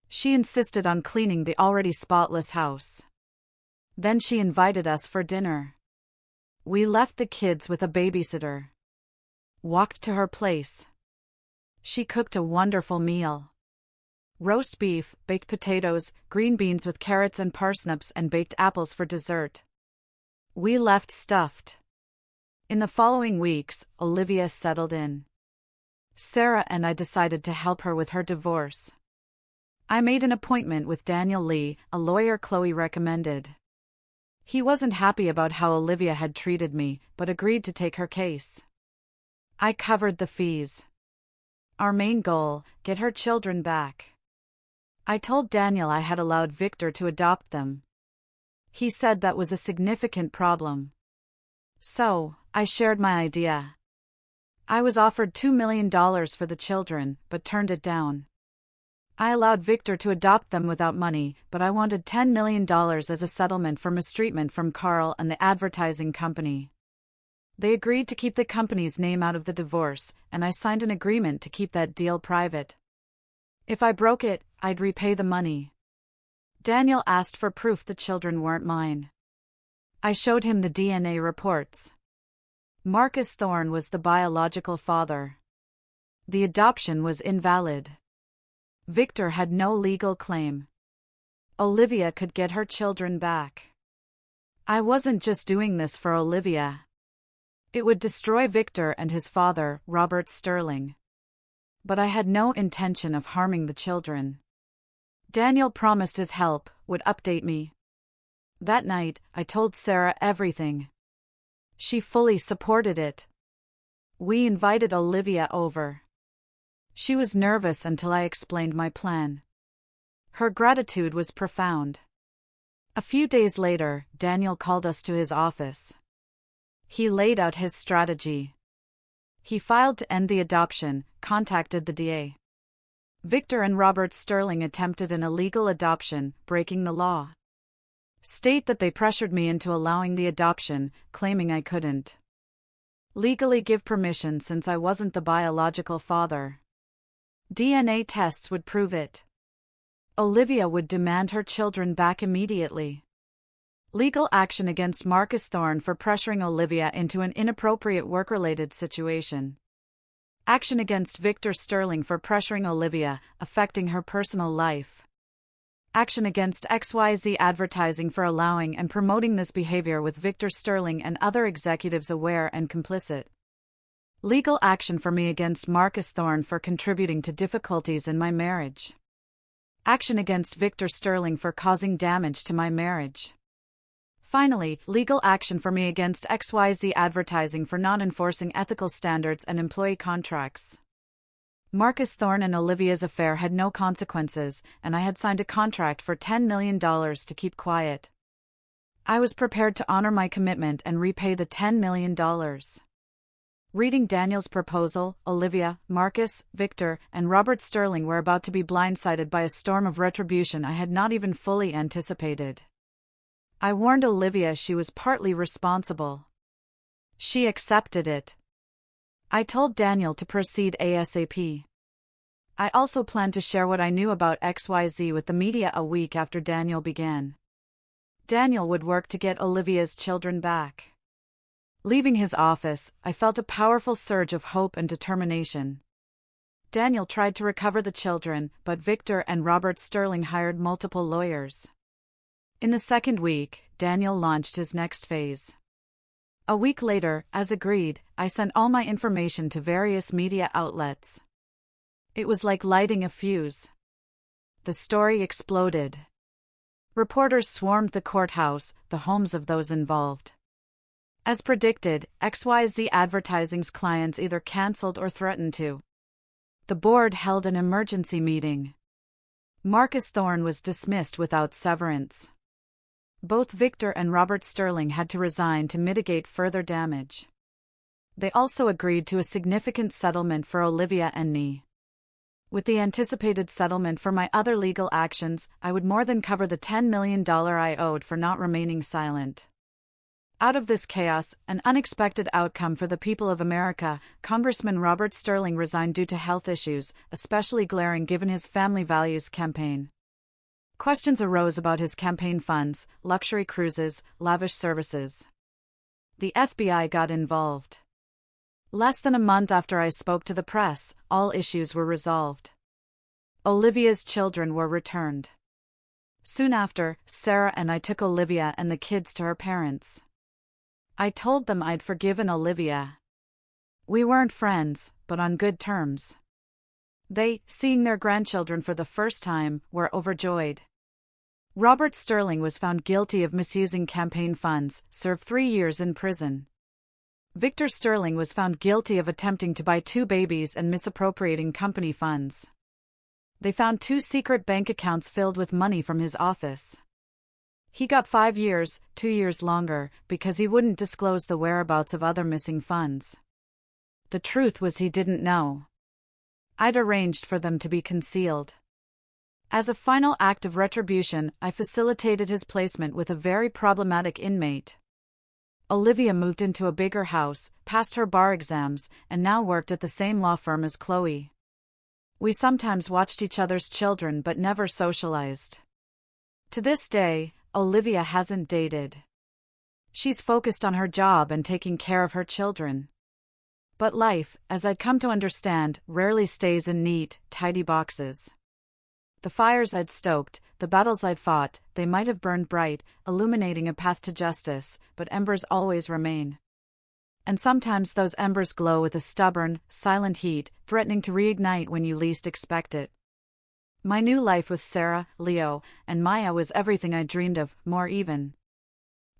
S1: She insisted on cleaning the already spotless house. Then she invited us for dinner. We left the kids with a babysitter. Walked to her place. She cooked a wonderful meal. Roast beef, baked potatoes, green beans with carrots and parsnips, and baked apples for dessert. We left stuffed. In the following weeks, Olivia settled in. Sarah and I decided to help her with her divorce. I made an appointment with Daniel Lee, a lawyer Chloe recommended. He wasn't happy about how Olivia had treated me, but agreed to take her case. I covered the fees. Our main goal, get her children back. I told Daniel I had allowed Victor to adopt them. He said that was a significant problem. So, I shared my idea. I was offered $2 million for the children, but turned it down. I allowed Victor to adopt them without money, but I wanted $10 million as a settlement for mistreatment from Carl and the advertising company. They agreed to keep the company's name out of the divorce, and I signed an agreement to keep that deal private. If I broke it, I'd repay the money. Daniel asked for proof the children weren't mine. I showed him the DNA reports. Marcus Thorne was the biological father. The adoption was invalid. Victor had no legal claim. Olivia could get her children back. I wasn't just doing this for Olivia. It would destroy Victor and his father, Robert Sterling. But I had no intention of harming the children. Daniel promised his help, would update me. That night, I told Sarah everything. She fully supported it. We invited Olivia over. She was nervous until I explained my plan. Her gratitude was profound. A few days later, Daniel called us to his office. He laid out his strategy. He filed to end the adoption, contacted the DA. Victor and Robert Sterling attempted an illegal adoption, breaking the law. State that they pressured me into allowing the adoption, claiming I couldn't. Legally give permission since I wasn't the biological father. DNA tests would prove it. Olivia would demand her children back immediately. Legal action against Marcus Thorne for pressuring Olivia into an inappropriate work-related situation. Action against Victor Sterling for pressuring Olivia, affecting her personal life. Action against XYZ Advertising for allowing and promoting this behavior with Victor Sterling and other executives aware and complicit. Legal action for me against Marcus Thorne for contributing to difficulties in my marriage. Action against Victor Sterling for causing damage to my marriage. Finally, legal action for me against XYZ Advertising for not enforcing ethical standards and employee contracts. Marcus Thorne and Olivia's affair had no consequences, and I had signed a contract for $10 million to keep quiet. I was prepared to honor my commitment and repay the $10 million. Reading Daniel's proposal, Olivia, Marcus, Victor, and Robert Sterling were about to be blindsided by a storm of retribution I had not even fully anticipated. I warned Olivia she was partly responsible. She accepted it. I told Daniel to proceed ASAP. I also planned to share what I knew about XYZ with the media a week after Daniel began. Daniel would work to get Olivia's children back. Leaving his office, I felt a powerful surge of hope and determination. Daniel tried to recover the children, but Victor and Robert Sterling hired multiple lawyers. In the second week, Daniel launched his next phase. A week later, as agreed, I sent all my information to various media outlets. It was like lighting a fuse. The story exploded. Reporters swarmed the courthouse, the homes of those involved. As predicted, XYZ Advertising's clients either canceled or threatened to. The board held an emergency meeting. Marcus Thorne was dismissed without severance. Both Victor and Robert Sterling had to resign to mitigate further damage. They also agreed to a significant settlement for Olivia and me. With the anticipated settlement for my other legal actions, I would more than cover the $10 million I owed for not remaining silent. Out of this chaos, an unexpected outcome for the people of America, Congressman Robert Sterling resigned due to health issues, especially glaring given his family values campaign. Questions arose about his campaign funds, luxury cruises, lavish services. The FBI got involved. Less than a month after I spoke to the press, all issues were resolved. Olivia's children were returned. Soon after, Sarah and I took Olivia and the kids to her parents. I told them I'd forgiven Olivia. We weren't friends, but on good terms. They, seeing their grandchildren for the first time, were overjoyed. Robert Sterling was found guilty of misusing campaign funds, served 3 years in prison. Victor Sterling was found guilty of attempting to buy 2 babies and misappropriating company funds. They found 2 secret bank accounts filled with money from his office. He got 5 years, 2 years longer, because he wouldn't disclose the whereabouts of other missing funds. The truth was he didn't know. I'd arranged for them to be concealed. As a final act of retribution, I facilitated his placement with a very problematic inmate. Olivia moved into a bigger house, passed her bar exams, and now worked at the same law firm as Chloe. We sometimes watched each other's children but never socialized. To this day, Olivia hasn't dated. She's focused on her job and taking care of her children. But life, as I'd come to understand, rarely stays in neat, tidy boxes. The fires I'd stoked, the battles I'd fought, they might have burned bright, illuminating a path to justice, but embers always remain. And sometimes those embers glow with a stubborn, silent heat, threatening to reignite when you least expect it. My new life with Sarah, Leo, and Maya was everything I dreamed of, more even.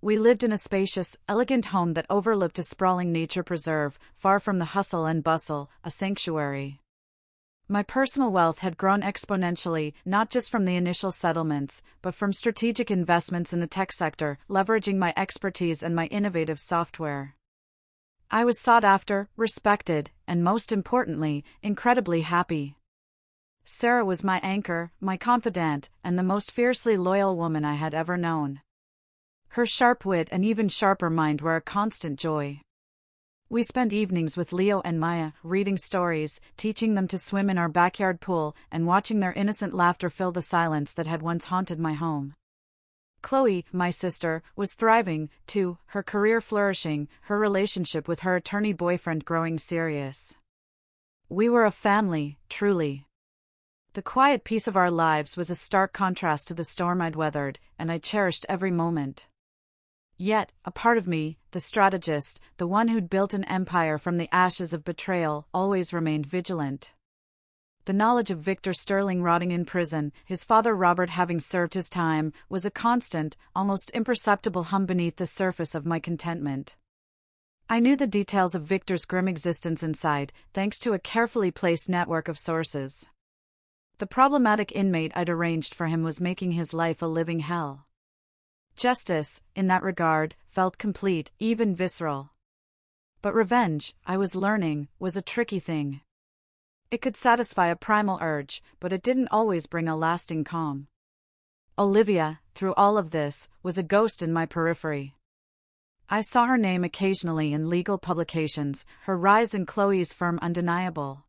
S1: We lived in a spacious, elegant home that overlooked a sprawling nature preserve, far from the hustle and bustle, a sanctuary. My personal wealth had grown exponentially, not just from the initial settlements, but from strategic investments in the tech sector, leveraging my expertise and my innovative software. I was sought after, respected, and most importantly, incredibly happy. Sarah was my anchor, my confidant, and the most fiercely loyal woman I had ever known. Her sharp wit and even sharper mind were a constant joy. We spent evenings with Leo and Maya, reading stories, teaching them to swim in our backyard pool, and watching their innocent laughter fill the silence that had once haunted my home. Chloe, my sister, was thriving, too, her career flourishing, her relationship with her attorney boyfriend growing serious. We were a family, truly. The quiet peace of our lives was a stark contrast to the storm I'd weathered, and I cherished every moment. Yet, a part of me, the strategist, the one who'd built an empire from the ashes of betrayal, always remained vigilant. The knowledge of Victor Sterling rotting in prison, his father Robert having served his time, was a constant, almost imperceptible hum beneath the surface of my contentment. I knew the details of Victor's grim existence inside, thanks to a carefully placed network of sources. The problematic inmate I'd arranged for him was making his life a living hell. Justice, in that regard, felt complete, even visceral. But revenge, I was learning, was a tricky thing. It could satisfy a primal urge, but it didn't always bring a lasting calm. Olivia, through all of this, was a ghost in my periphery. I saw her name occasionally in legal publications, her rise in Chloe's firm undeniable.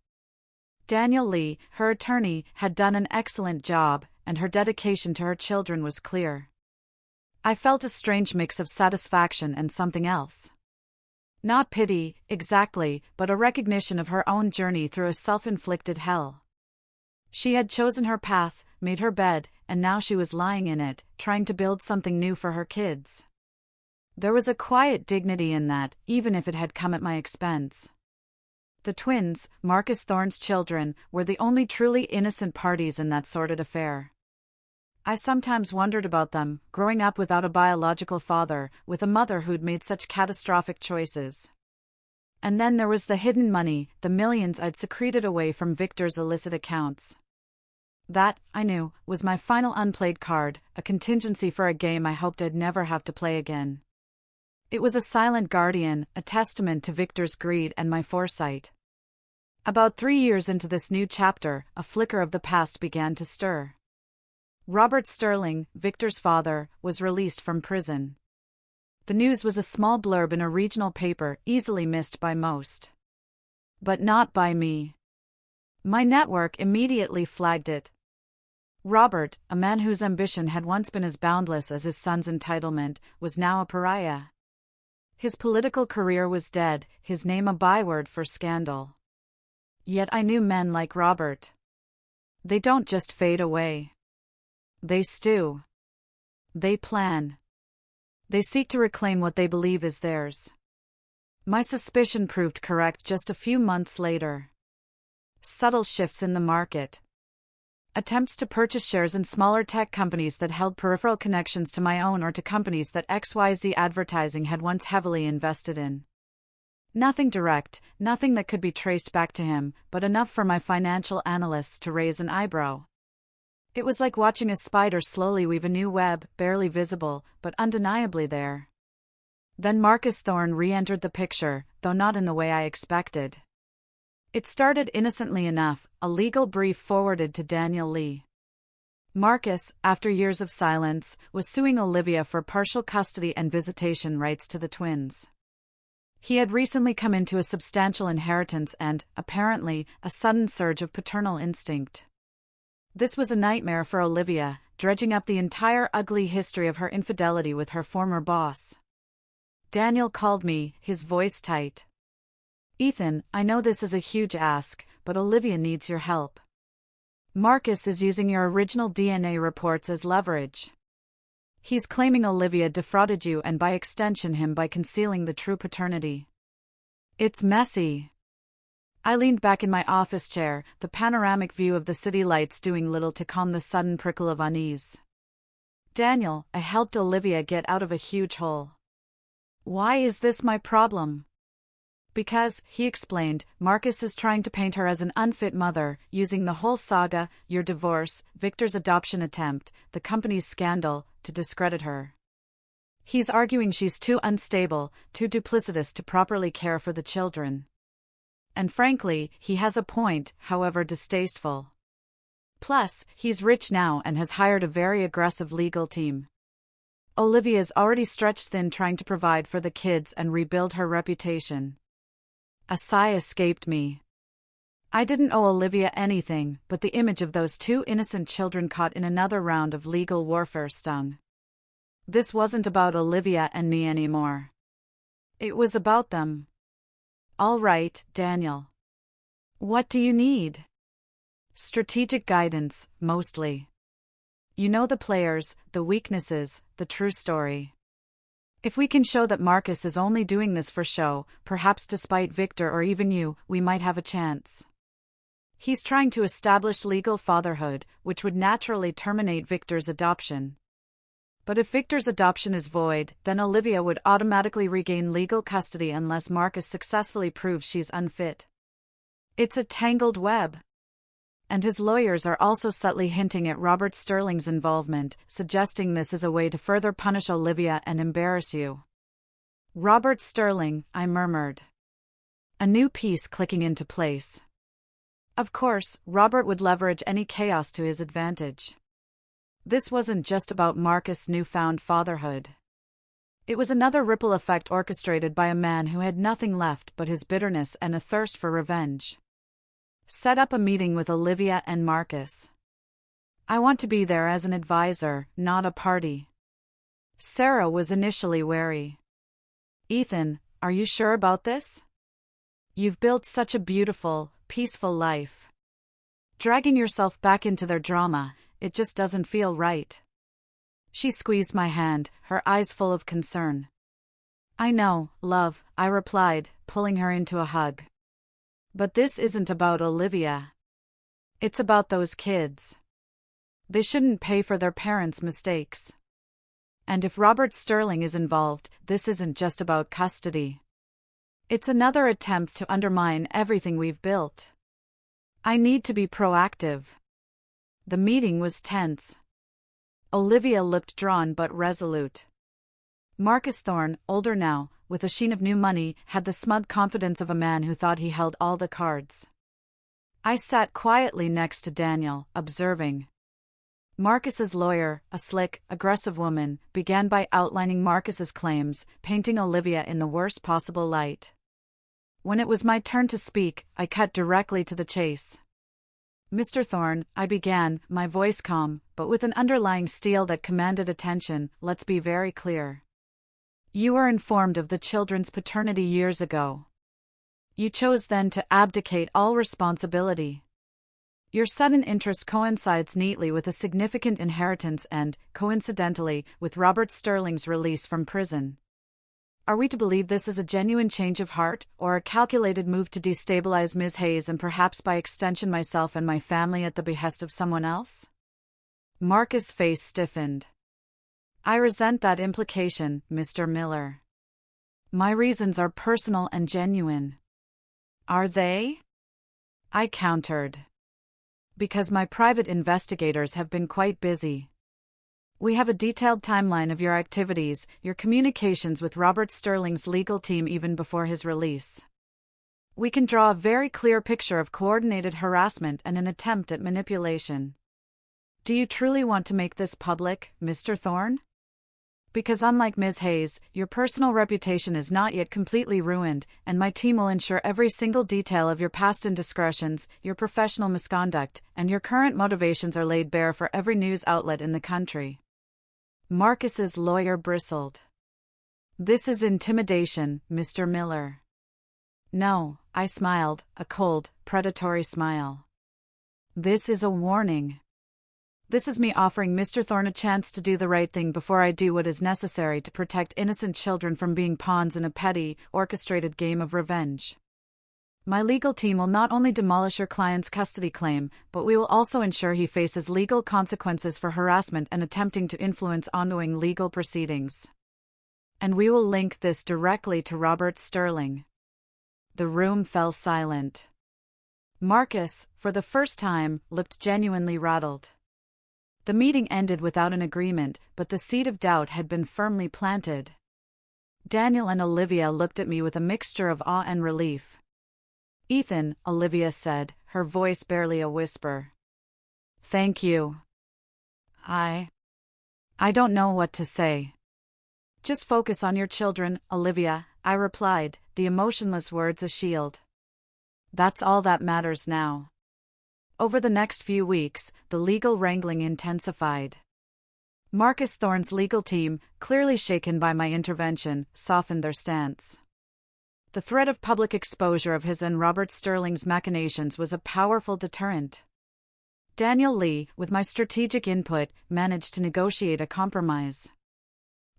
S1: Daniel Lee, her attorney, had done an excellent job, and her dedication to her children was clear. I felt a strange mix of satisfaction and something else. Not pity, exactly, but a recognition of her own journey through a self-inflicted hell. She had chosen her path, made her bed, and now she was lying in it, trying to build something new for her kids. There was a quiet dignity in that, even if it had come at my expense. The twins, Marcus Thorne's children, were the only truly innocent parties in that sordid affair. I sometimes wondered about them, growing up without a biological father, with a mother who'd made such catastrophic choices. And then there was the hidden money, the millions I'd secreted away from Victor's illicit accounts. That, I knew, was my final unplayed card, a contingency for a game I hoped I'd never have to play again. It was a silent guardian, a testament to Victor's greed and my foresight. About 3 years into this new chapter, a flicker of the past began to stir. Robert Sterling, Victor's father, was released from prison. The news was a small blurb in a regional paper, easily missed by most. But not by me. My network immediately flagged it. Robert, a man whose ambition had once been as boundless as his son's entitlement, was now a pariah. His political career was dead, his name a byword for scandal. Yet I knew men like Robert. They don't just fade away. They stew. They plan. They seek to reclaim what they believe is theirs. My suspicion proved correct just a few months later. Subtle shifts in the market. Attempts to purchase shares in smaller tech companies that held peripheral connections to my own or to companies that XYZ Advertising had once heavily invested in. Nothing direct, nothing that could be traced back to him, but enough for my financial analysts to raise an eyebrow. It was like watching a spider slowly weave a new web, barely visible, but undeniably there. Then Marcus Thorne re-entered the picture, though not in the way I expected. It started innocently enough, a legal brief forwarded to Daniel Lee. Marcus, after years of silence, was suing Olivia for partial custody and visitation rights to the twins. He had recently come into a substantial inheritance and, apparently, a sudden surge of paternal instinct. This was a nightmare for Olivia, dredging up the entire ugly history of her infidelity with her former boss. Daniel called me, his voice tight. "Ethan, I know this is a huge ask, but Olivia needs your help. Marcus is using your original DNA reports as leverage. He's claiming Olivia defrauded you and by extension him by concealing the true paternity. It's messy." I leaned back in my office chair, the panoramic view of the city lights doing little to calm the sudden prickle of unease. "Daniel, I helped Olivia get out of a huge hole. Why is this my problem?" "Because," he explained, "Marcus is trying to paint her as an unfit mother, using the whole saga, your divorce, Victor's adoption attempt, the company's scandal, to discredit her. He's arguing she's too unstable, too duplicitous to properly care for the children. And frankly, he has a point, however distasteful. Plus, he's rich now and has hired a very aggressive legal team. Olivia's already stretched thin trying to provide for the kids and rebuild her reputation. A sigh escaped me. I didn't owe Olivia anything, but the image of those two innocent children caught in another round of legal warfare stung. This wasn't about Olivia and me anymore. It was about them. All right, Daniel. What do you need? Strategic guidance, mostly. You know the players, the weaknesses, the true story. If we can show that Marcus is only doing this for show, perhaps despite Victor or even you, we might have a chance. He's trying to establish legal fatherhood, which would naturally terminate Victor's adoption. But if Victor's adoption is void, then Olivia would automatically regain legal custody unless Marcus successfully proves she's unfit. It's a tangled web. And his lawyers are also subtly hinting at Robert Sterling's involvement, suggesting this is a way to further punish Olivia and embarrass you. Robert Sterling, I murmured. A new piece clicking into place. Of course, Robert would leverage any chaos to his advantage. This wasn't just about Marcus' newfound fatherhood. It was another ripple effect orchestrated by a man who had nothing left but his bitterness and a thirst for revenge. Set up a meeting with Olivia and Marcus. I want to be there as an advisor, not a party. Sarah was initially wary. Ethan, are you sure about this? You've built such a beautiful, peaceful life. Dragging yourself back into their drama, it just doesn't feel right. She squeezed my hand, her eyes full of concern. I know, love, I replied, pulling her into a hug. But this isn't about Olivia. It's about those kids. They shouldn't pay for their parents' mistakes. And if Robert Sterling is involved, this isn't just about custody. It's another attempt to undermine everything we've built. I need to be proactive. The meeting was tense. Olivia looked drawn but resolute. Marcus Thorne, older now, with a sheen of new money, had the smug confidence of a man who thought he held all the cards. I sat quietly next to Daniel, observing. Marcus's lawyer, a slick, aggressive woman, began by outlining Marcus's claims, painting Olivia in the worst possible light. When it was my turn to speak, I cut directly to the chase. Mr. Thorne, I began, my voice calm, but with an underlying steel that commanded attention. Let's be very clear. You were informed of the children's paternity years ago. You chose then to abdicate all responsibility. Your sudden interest coincides neatly with a significant inheritance and, coincidentally, with Robert Sterling's release from prison. Are we to believe this is a genuine change of heart, or a calculated move to destabilize Ms. Hayes and perhaps by extension myself and my family at the behest of someone else? Marcus' face stiffened. I resent that implication, Mr. Miller. My reasons are personal and genuine. Are they? I countered. Because my private investigators have been quite busy. We have a detailed timeline of your activities, your communications with Robert Sterling's legal team even before his release. We can draw a very clear picture of coordinated harassment and an attempt at manipulation. Do you truly want to make this public, Mr. Thorne? Because unlike Ms. Hayes, your personal reputation is not yet completely ruined, and my team will ensure every single detail of your past indiscretions, your professional misconduct, and your current motivations are laid bare for every news outlet in the country. Marcus's lawyer bristled. This is intimidation, Mr. Miller. No, I smiled, a cold, predatory smile. This is a warning. This is me offering Mr. Thorne a chance to do the right thing before I do what is necessary to protect innocent children from being pawns in a petty, orchestrated game of revenge. My legal team will not only demolish your client's custody claim, but we will also ensure he faces legal consequences for harassment and attempting to influence ongoing legal proceedings. And we will link this directly to Robert Sterling. The room fell silent. Marcus, for the first time, looked genuinely rattled. The meeting ended without an agreement, but the seed of doubt had been firmly planted. Daniel and Olivia looked at me with a mixture of awe and relief. Ethan, Olivia said, her voice barely a whisper. Thank you. I don't know what to say. Just focus on your children, Olivia, I replied, the emotionless words a shield. That's all that matters now. Over the next few weeks, the legal wrangling intensified. Marcus Thorne's legal team, clearly shaken by my intervention, softened their stance. The threat of public exposure of his and Robert Sterling's machinations was a powerful deterrent. Daniel Lee, with my strategic input, managed to negotiate a compromise.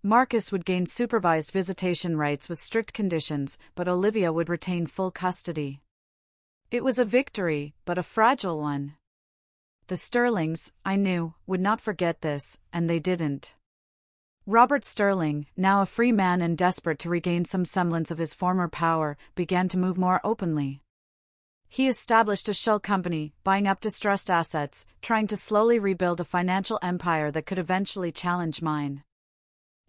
S1: Marcus would gain supervised visitation rights with strict conditions, but Olivia would retain full custody. It was a victory, but a fragile one. The Sterlings, I knew, would not forget this, and they didn't. Robert Sterling, now a free man and desperate to regain some semblance of his former power, began to move more openly. He established a shell company, buying up distressed assets, trying to slowly rebuild a financial empire that could eventually challenge mine.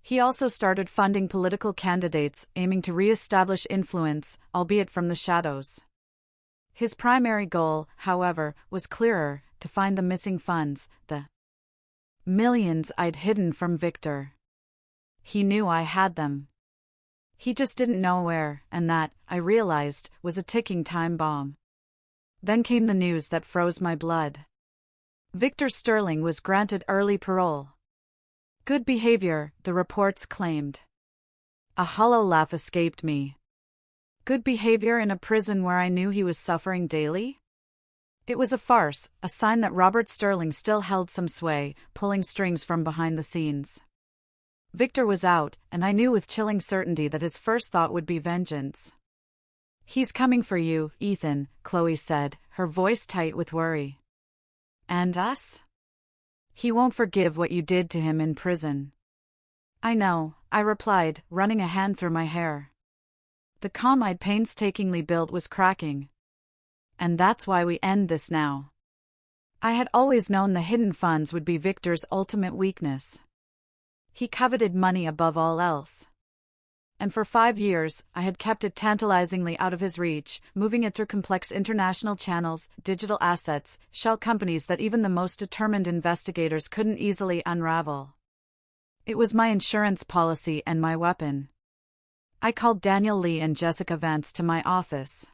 S1: He also started funding political candidates, aiming to re-establish influence, albeit from the shadows. His primary goal, however, was clearer: to find the missing funds, the millions I'd hidden from Victor. He knew I had them. He just didn't know where, and that, I realized, was a ticking time bomb. Then came the news that froze my blood. Victor Sterling was granted early parole. Good behavior, the reports claimed. A hollow laugh escaped me. Good behavior in a prison where I knew he was suffering daily? It was a farce, a sign that Robert Sterling still held some sway, pulling strings from behind the scenes. Victor was out, and I knew with chilling certainty that his first thought would be vengeance. "He's coming for you, Ethan," Chloe said, her voice tight with worry. "And us? He won't forgive what you did to him in prison." "I know," I replied, running a hand through my hair. The calm I'd painstakingly built was cracking. "And that's why we end this now." I had always known the hidden funds would be Victor's ultimate weakness. He coveted money above all else. And for 5 years, I had kept it tantalizingly out of his reach, moving it through complex international channels, digital assets, shell companies that even the most determined investigators couldn't easily unravel. It was my insurance policy and my weapon. I called Daniel Lee and Jessica Vance to my office.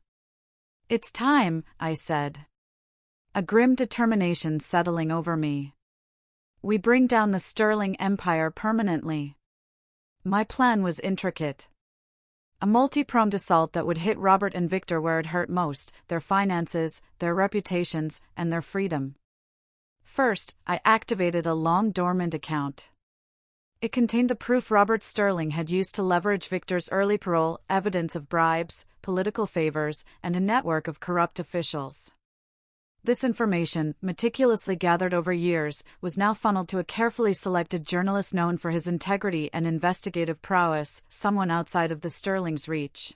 S1: "It's time," I said. A grim determination settling over me. "We bring down the Sterling Empire permanently." My plan was intricate. A multi-pronged assault that would hit Robert and Victor where it hurt most: their finances, their reputations, and their freedom. First, I activated a long-dormant account. It contained the proof Robert Sterling had used to leverage Victor's early parole, evidence of bribes, political favors, and a network of corrupt officials. This information, meticulously gathered over years, was now funneled to a carefully selected journalist known for his integrity and investigative prowess, someone outside of the Sterling's reach.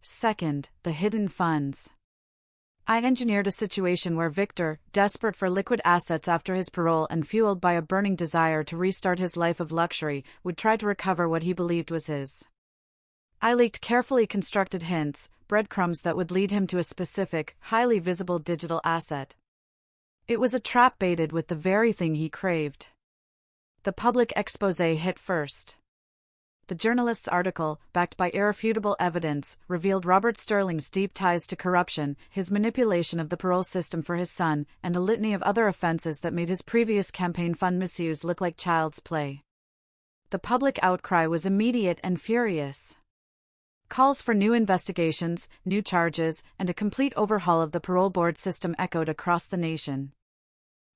S1: Second, the hidden funds. I engineered a situation where Victor, desperate for liquid assets after his parole and fueled by a burning desire to restart his life of luxury, would try to recover what he believed was his. I leaked carefully constructed hints, breadcrumbs that would lead him to a specific, highly visible digital asset. It was a trap baited with the very thing he craved. The public exposé hit first. The journalist's article, backed by irrefutable evidence, revealed Robert Sterling's deep ties to corruption, his manipulation of the parole system for his son, and a litany of other offenses that made his previous campaign fund misuse look like child's play. The public outcry was immediate and furious. Calls for new investigations, new charges, and a complete overhaul of the parole board system echoed across the nation.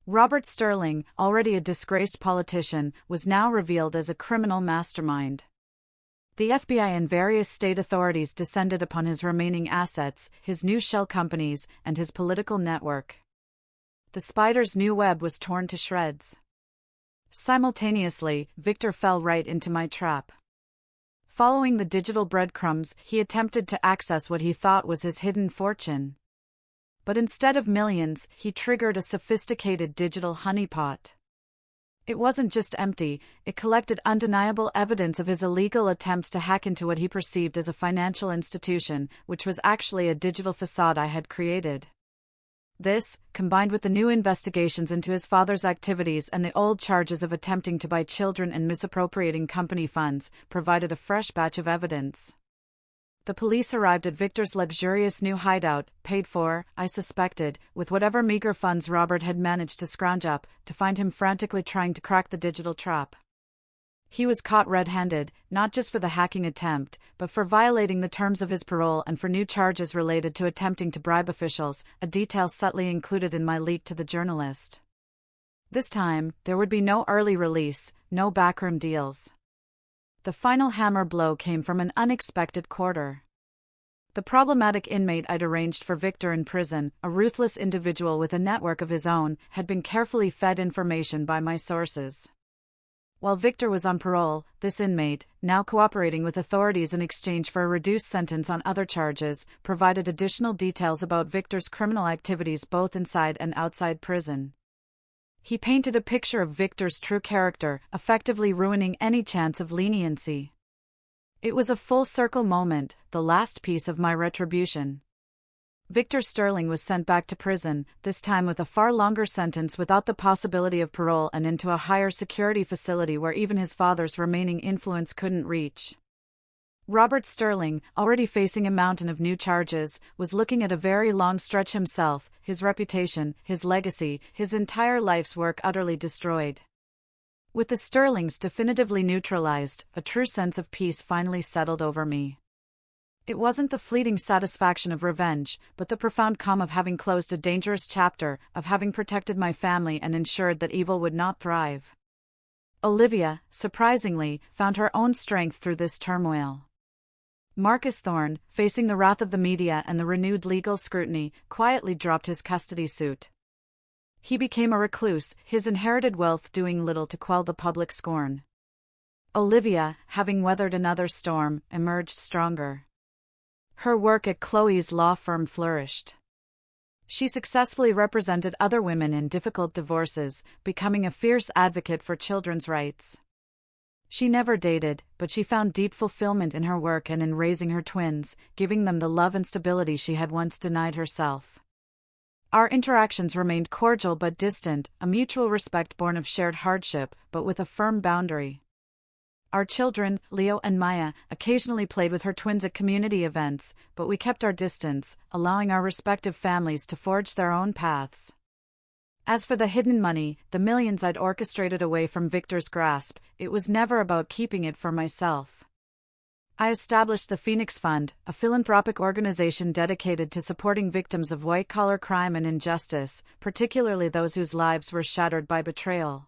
S1: Robert Sterling, already a disgraced politician, was now revealed as a criminal mastermind. The FBI and various state authorities descended upon his remaining assets, his new shell companies, and his political network. The spider's new web was torn to shreds. Simultaneously, Victor fell right into my trap. Following the digital breadcrumbs, he attempted to access what he thought was his hidden fortune. But instead of millions, he triggered a sophisticated digital honeypot. It wasn't just empty, it collected undeniable evidence of his illegal attempts to hack into what he perceived as a financial institution, which was actually a digital facade I had created. This, combined with the new investigations into his father's activities and the old charges of attempting to buy children and misappropriating company funds, provided a fresh batch of evidence. The police arrived at Victor's luxurious new hideout, paid for, I suspected, with whatever meager funds Robert had managed to scrounge up, to find him frantically trying to crack the digital trap. He was caught red-handed, not just for the hacking attempt, but for violating the terms of his parole and for new charges related to attempting to bribe officials, a detail subtly included in my leak to the journalist. This time, there would be no early release, no backroom deals. The final hammer blow came from an unexpected quarter. The problematic inmate I'd arranged for Victor in prison, a ruthless individual with a network of his own, had been carefully fed information by my sources. While Victor was on parole, this inmate, now cooperating with authorities in exchange for a reduced sentence on other charges, provided additional details about Victor's criminal activities both inside and outside prison. He painted a picture of Victor's true character, effectively ruining any chance of leniency. It was a full-circle moment, the last piece of my retribution. Victor Sterling was sent back to prison, this time with a far longer sentence without the possibility of parole and into a higher security facility where even his father's remaining influence couldn't reach. Robert Sterling, already facing a mountain of new charges, was looking at a very long stretch himself, his reputation, his legacy, his entire life's work utterly destroyed. With the Sterlings definitively neutralized, a true sense of peace finally settled over me. It wasn't the fleeting satisfaction of revenge, but the profound calm of having closed a dangerous chapter, of having protected my family and ensured that evil would not thrive. Olivia, surprisingly, found her own strength through this turmoil. Marcus Thorne, facing the wrath of the media and the renewed legal scrutiny, quietly dropped his custody suit. He became a recluse, his inherited wealth doing little to quell the public scorn. Olivia, having weathered another storm, emerged stronger. Her work at Chloe's law firm flourished. She successfully represented other women in difficult divorces, becoming a fierce advocate for children's rights. She never dated, but she found deep fulfillment in her work and in raising her twins, giving them the love and stability she had once denied herself. Our interactions remained cordial but distant, a mutual respect born of shared hardship, but with a firm boundary. Our children, Leo and Maya, occasionally played with her twins at community events, but we kept our distance, allowing our respective families to forge their own paths. As for the hidden money, the millions I'd orchestrated away from Victor's grasp, it was never about keeping it for myself. I established the Phoenix Fund, a philanthropic organization dedicated to supporting victims of white-collar crime and injustice, particularly those whose lives were shattered by betrayal.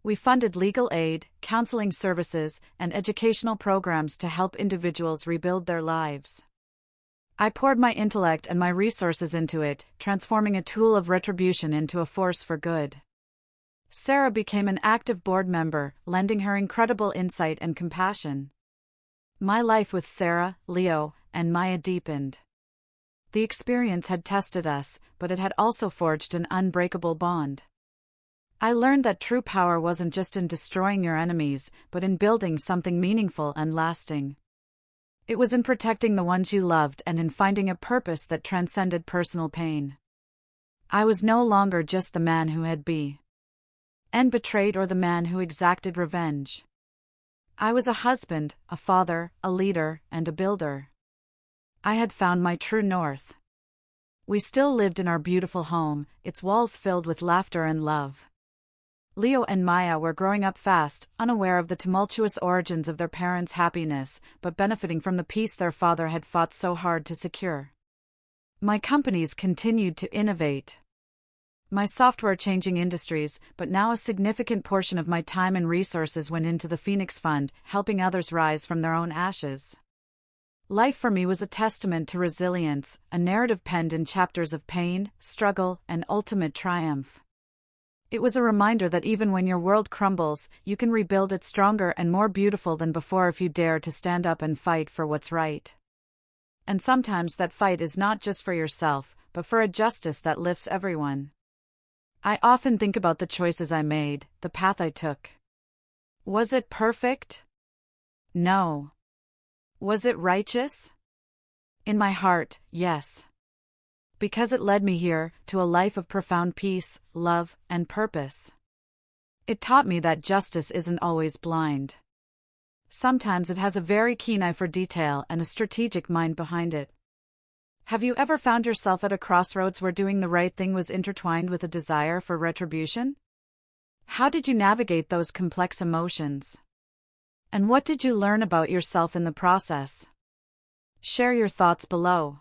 S1: We funded legal aid, counseling services, and educational programs to help individuals rebuild their lives. I poured my intellect and my resources into it, transforming a tool of retribution into a force for good. Sarah became an active board member, lending her incredible insight and compassion. My life with Sarah, Leo, and Maya deepened. The experience had tested us, but it had also forged an unbreakable bond. I learned that true power wasn't just in destroying your enemies, but in building something meaningful and lasting. It was in protecting the ones you loved and in finding a purpose that transcended personal pain. I was no longer just the man who had been betrayed or the man who exacted revenge. I was a husband, a father, a leader, and a builder. I had found my true north. We still lived in our beautiful home, its walls filled with laughter and love. Leo and Maya were growing up fast, unaware of the tumultuous origins of their parents' happiness, but benefiting from the peace their father had fought so hard to secure. My companies continued to innovate. My software changing industries, but now a significant portion of my time and resources went into the Phoenix Fund, helping others rise from their own ashes. Life for me was a testament to resilience, a narrative penned in chapters of pain, struggle, and ultimate triumph. It was a reminder that even when your world crumbles, you can rebuild it stronger and more beautiful than before if you dare to stand up and fight for what's right. And sometimes that fight is not just for yourself, but for a justice that lifts everyone. I often think about the choices I made, the path I took. Was it perfect? No. Was it righteous? In my heart, yes. Because it led me here, to a life of profound peace, love, and purpose. It taught me that justice isn't always blind. Sometimes it has a very keen eye for detail and a strategic mind behind it. Have you ever found yourself at a crossroads where doing the right thing was intertwined with a desire for retribution? How did you navigate those complex emotions? And what did you learn about yourself in the process? Share your thoughts below.